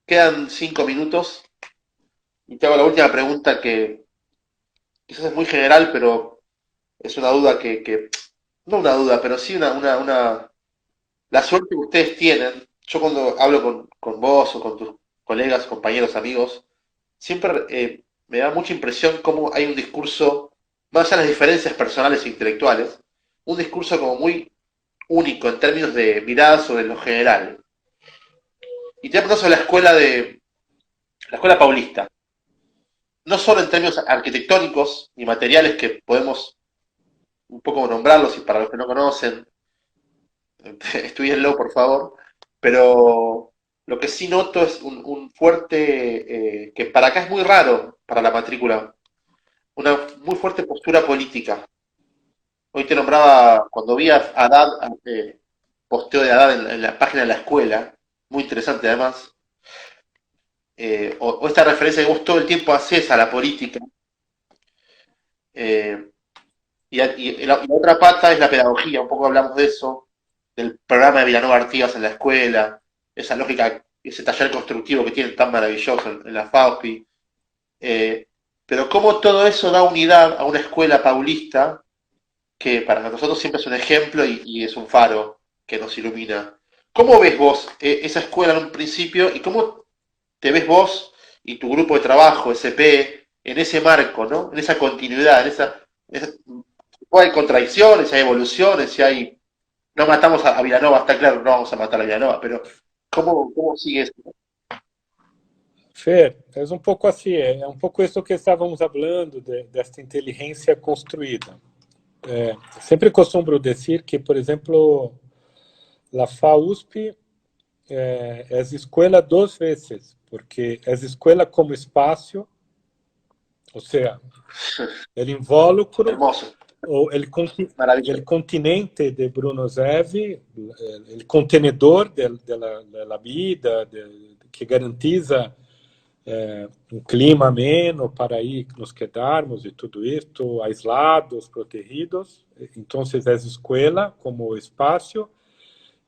quedan 5 minutos y te hago la última pregunta que quizás es muy general, pero es una duda no una duda, pero sí la suerte que ustedes tienen. Yo cuando hablo con vos o con tus colegas, compañeros, amigos, siempre me da mucha impresión cómo hay un discurso, más allá de las diferencias personales e intelectuales, un discurso como muy único en términos de mirada sobre lo general. Y te hablo sobre la escuela paulista. No solo en términos arquitectónicos y materiales, que podemos un poco nombrarlos, y para los que no conocen, estudienlo por favor, pero lo que sí noto es un fuerte, que para acá es muy raro para la matrícula, una muy fuerte postura política. Hoy te nombraba, cuando vi a Haddad, posteo de Haddad en la página de la escuela, muy interesante además, o esta referencia que vos todo el tiempo haces a la política, y la otra pata es la pedagogía, un poco hablamos de eso, del programa de Vilanova Artigas en la escuela, esa lógica, ese taller constructivo que tienen tan maravilloso en la FAUSPI, pero cómo todo eso da unidad a una escuela paulista que para nosotros siempre es un ejemplo y es un faro. que nos ilumina. ¿Cómo ves vos esa escuela en un principio y cómo te ves vos y tu grupo de trabajo, SP, en ese marco, ¿no? En esa continuidad, hay contradicciones, si hay evoluciones, si hay... No matamos a Vilanova, está claro, no vamos a matar a Vilanova, pero ¿cómo sigue eso? Fer, é um pouco assim, é um pouco isso que estávamos falando desta inteligência construída. Sempre costumo dizer que, por exemplo, a FAUSP é escola duas vezes, porque é escola como espaço, ou seja, o invólucro, Hermoso, ou maravilloso. o continente de Bruno Zevi, o contenedor da vida, que garantiza um clima ameno para aí nos quedarmos e tudo isso, aislados, protegidos. Então, é escola como espaço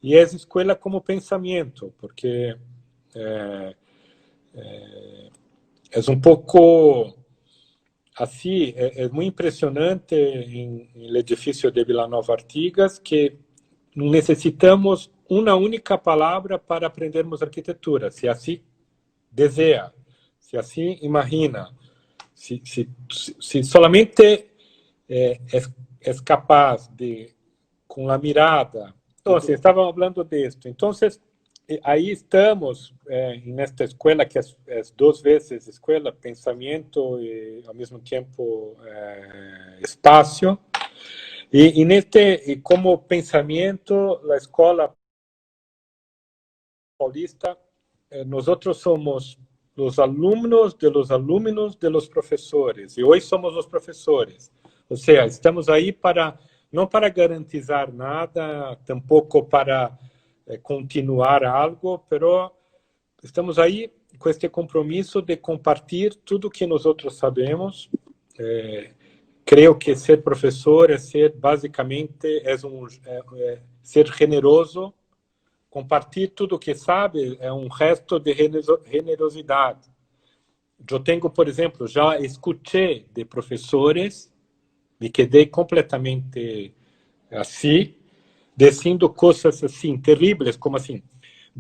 e é escola como pensamento, porque é um pouco assim, é muito impressionante em edifício de Vila Nova Artigas que necessitamos uma única palavra para aprendermos arquitetura, se assim deseja, se assim imagina, se solamente é capaz de, com a mirada. Então, estavam falando disso. Então, aí estamos nesta escola que é duas vezes escola, pensamento e ao mesmo tempo espaço. E como pensamento, a escola paulista, nós somos os alunos de los professores, e hoje somos os professores. Ou seja, estamos aí não para garantizar nada, tampouco para continuar algo, mas estamos aí com este compromisso de compartilhar tudo que nós sabemos. Creio que ser professor é ser, basicamente, ser generoso. Compartilhar tudo o que sabe é um gesto de generosidade. Eu tenho, por exemplo, já escutei de professores, me quedei completamente assim, dizendo coisas assim, terríveis, como assim,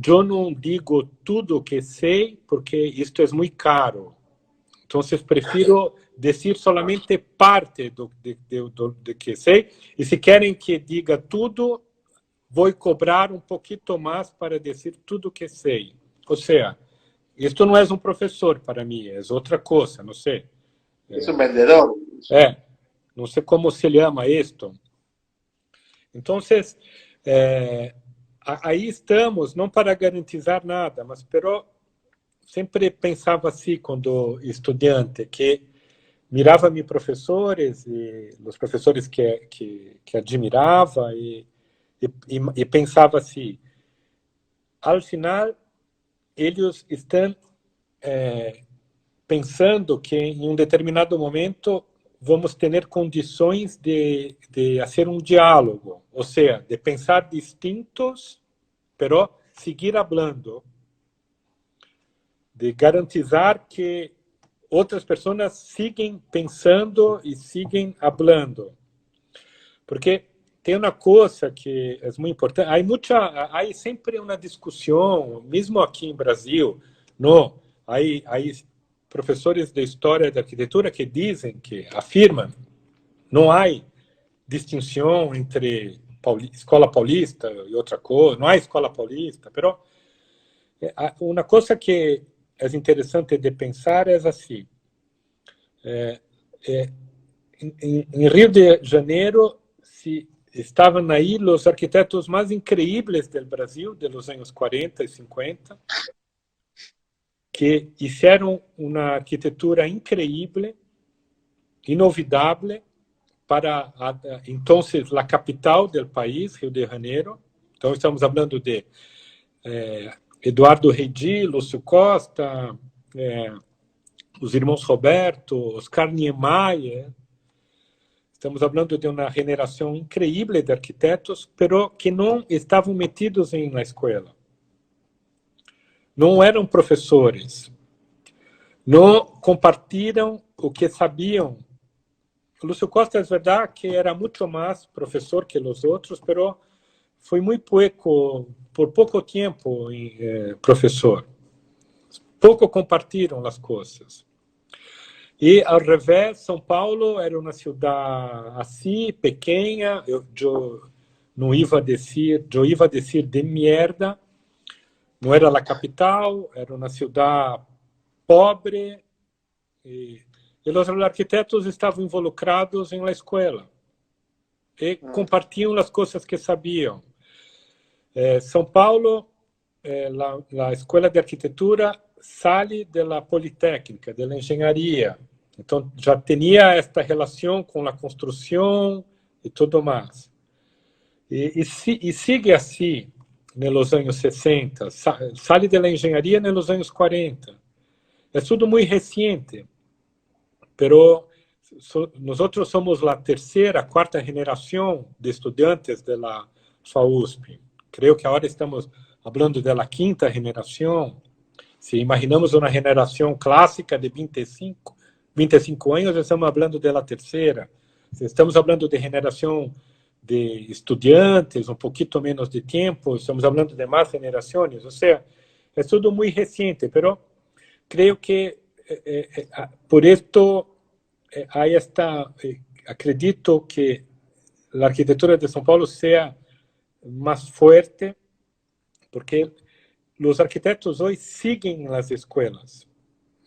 eu não digo tudo o que sei porque isto é muito caro. Então, prefiro dizer solamente parte do que sei, e se querem que diga tudo, vou cobrar um pouquinho mais para dizer tudo o que sei. Ou seja, isto não é um professor para mim, é outra coisa, não sei. É um vendedor. Não sei como se chama isto. Então, aí estamos, não para garantizar nada, mas sempre pensava assim, quando estudante, que mirava meus professores, e os professores que admirava, e pensava assim, ao final, eles estão pensando que em um determinado momento vamos ter condições de fazer um diálogo, ou seja, de pensar distintos, pero seguir falando, de garantizar que outras pessoas sigam pensando e sigam falando. Porque tem uma coisa que é muito importante. Há sempre uma discussão, mesmo aqui em Brasil, há professores de história da arquitetura que dizem, que afirmam, não há distinção entre escola paulista e outra coisa, não há escola paulista, mas uma coisa que é interessante de pensar é assim, em Rio de Janeiro estavam aí os arquitetos mais incríveis do Brasil, dos anos 40 e 50, que fizeram uma arquitetura incrível, inovidável, para então a capital do país, Rio de Janeiro. Então estamos falando de Eduardo Reidi, Lúcio Costa, os irmãos Roberto, Oscar Niemeyer. Estamos falando de uma geração incrível de arquitetos, pero que não estavam metidos na escola. Não eram professores. Não compartilham o que sabiam. Lúcio Costa, é verdade que era muito mais professor que os outros, pero fui muy por poco tiempo, profesor. Pouco compartilham as coisas. E, ao revés, São Paulo era uma cidade assim, pequena, eu não ia dizer, de merda, não era a capital, era uma cidade pobre, e os arquitetos estavam involucrados na escola, e compartilham as coisas que sabiam. São Paulo, a escola de arquitetura sai da Politécnica, da engenharia. Então, já tinha esta relação com a construção e tudo mais. E sigue assim nos anos 60, sai da engenharia nos anos 40. É tudo muito recente, pero nós somos a terceira, quarta geração de estudantes da FAUSP. Creio que agora estamos falando da quinta geração. Se imaginamos uma geração clássica de 25 anos, estamos falando da terceira. Se estamos falando de geração de estudantes, um pouquinho menos de tempo, estamos falando de mais gerações. Ou seja, é tudo muito recente, mas creio que por isso acredito que a arquitetura de São Paulo seja mais forte, porque os arquitetos hoje seguem as escolas.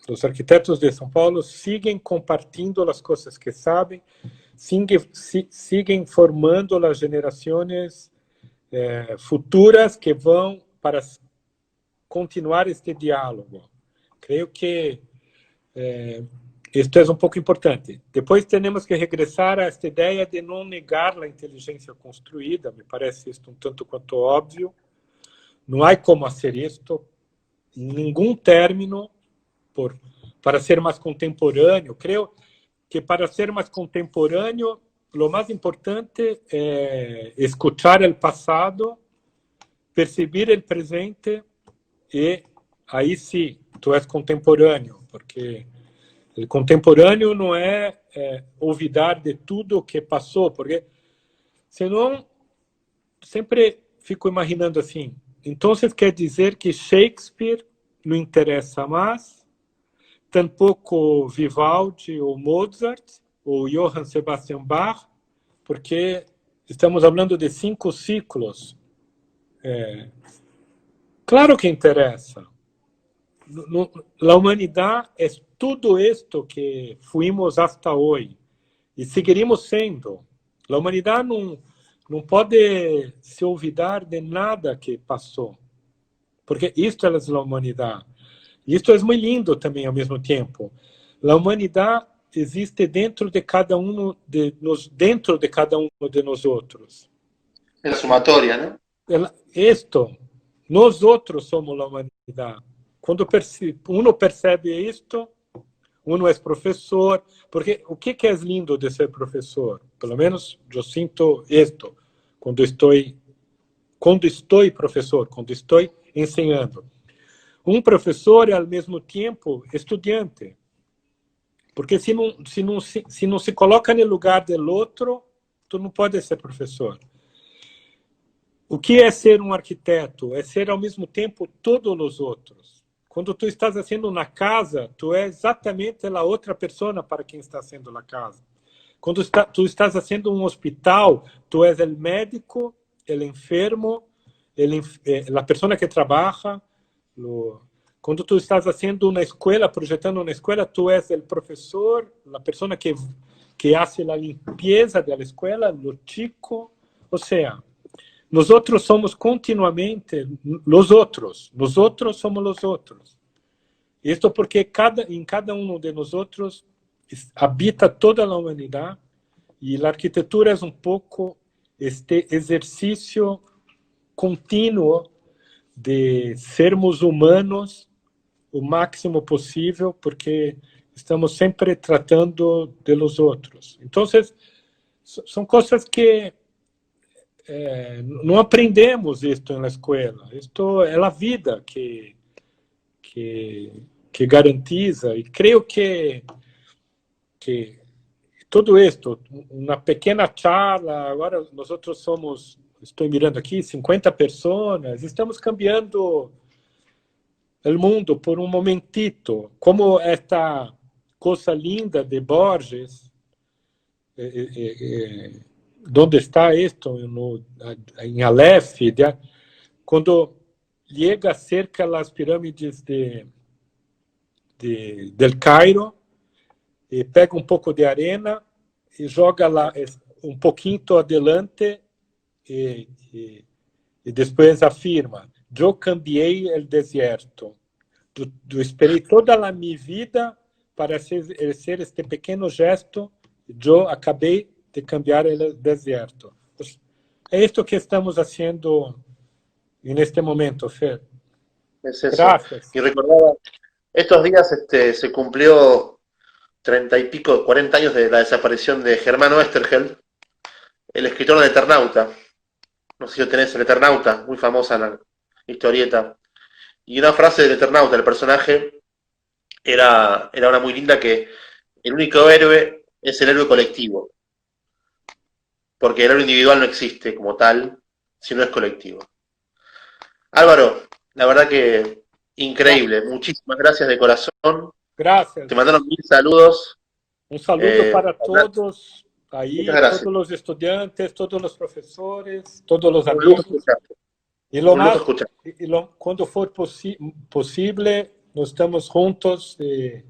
Os arquitetos de São Paulo seguem compartilhando as coisas que sabem, seguem formando as gerações futuras que vão para continuar este diálogo. Creio que isto é um pouco importante. Depois temos que regressar a esta ideia de não negar a inteligência construída. Me parece isto um tanto quanto óbvio. Não há como fazer isto em nenhum término para ser mais contemporâneo. Creio que para ser mais contemporâneo, o mais importante é escutar o passado, perceber o presente e aí sim, tu és contemporâneo, porque o contemporâneo não é olvidar de tudo o que passou, porque senão sempre fico imaginando assim, então quer dizer que Shakespeare não interessa mais, tampouco Vivaldi ou Mozart ou Johann Sebastian Bach, porque estamos falando de 5 ciclos. Claro que interessa. A humanidade é tudo isto que fuimos até hoje e seguiremos sendo. A humanidade não pode se olvidar de nada que passou, porque isto é a humanidade. Isto é muito lindo também ao mesmo tempo. A humanidade existe dentro de cada um de nós outros. É a somatória, né? Nós outros somos a humanidade. Quando uno percebe isto, uno é professor, porque o que é lindo de ser professor? Pelo menos eu sinto isto quando estou professor, quando estou ensinando. Um professor é ao mesmo tempo estudante, porque se não se coloca no lugar do outro, tu não pode ser professor. O que é ser um arquiteto? É ser ao mesmo tempo todos os outros. Quando tu estás fazendo na casa, tu é exatamente a outra pessoa para quem está fazendo a casa. Quando tu estás fazendo um hospital, tu és o médico, o enfermo, a pessoa que trabalha. Quando tu estás fazendo uma escola, projetando uma escola, tu és o professor, a pessoa que faz a limpeza da escola, o chico. Ou seja, nós outros somos continuamente os outros. Nós outros somos os outros. Isto porque em cada um de nós outros habita toda a humanidade e a arquitetura é um pouco este exercício contínuo de sermos humanos o máximo possível, porque estamos sempre tratando de los outros. Então, são coisas que não aprendemos isto na escola. Isto é a vida que garantiza. E creio que tudo isto, uma pequena charla, agora nós somos estoy mirando aquí, 50 personas, estamos cambiando el mundo por un momentito, como esta cosa linda de Borges, ¿dónde está esto? En Aleph, cuando llega cerca a las pirámides del Cairo, pega un poco de arena y joga lá un poquito adelante y después afirma, yo cambié el desierto, yo esperé toda mi vida para hacer este pequeño gesto, yo acabé de cambiar el desierto. Pues, es esto que estamos haciendo en este momento, Fer. Es eso. Gracias. Y recordaba, estos días se cumplió 30 y pico, 40 años de la desaparición de Germán Oesterheld, el escritor del Eternauta. No sé si lo tenés, el Eternauta, muy famosa la historieta. Y una frase del Eternauta, el personaje, era una muy linda, que el único héroe es el héroe colectivo. Porque el héroe individual no existe como tal, si no es colectivo. Álvaro, la verdad que increíble. Muchísimas gracias de corazón. Gracias. Te mandaron 1000 saludos. Un saludo para todos ahí, todos los estudiantes, todos los profesores, todos los amigos. Y cuando for posible, nos estamos juntos y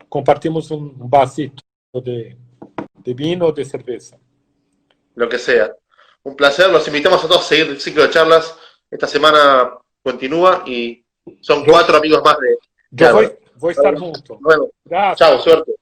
compartimos un vasito de vino o de cerveza. Lo que sea. Un placer. Los invitamos a todos a seguir el ciclo de charlas. Esta semana continúa y son 4 amigos más de Yo voy a estar junto. Bueno, Gracias. chao, suerte.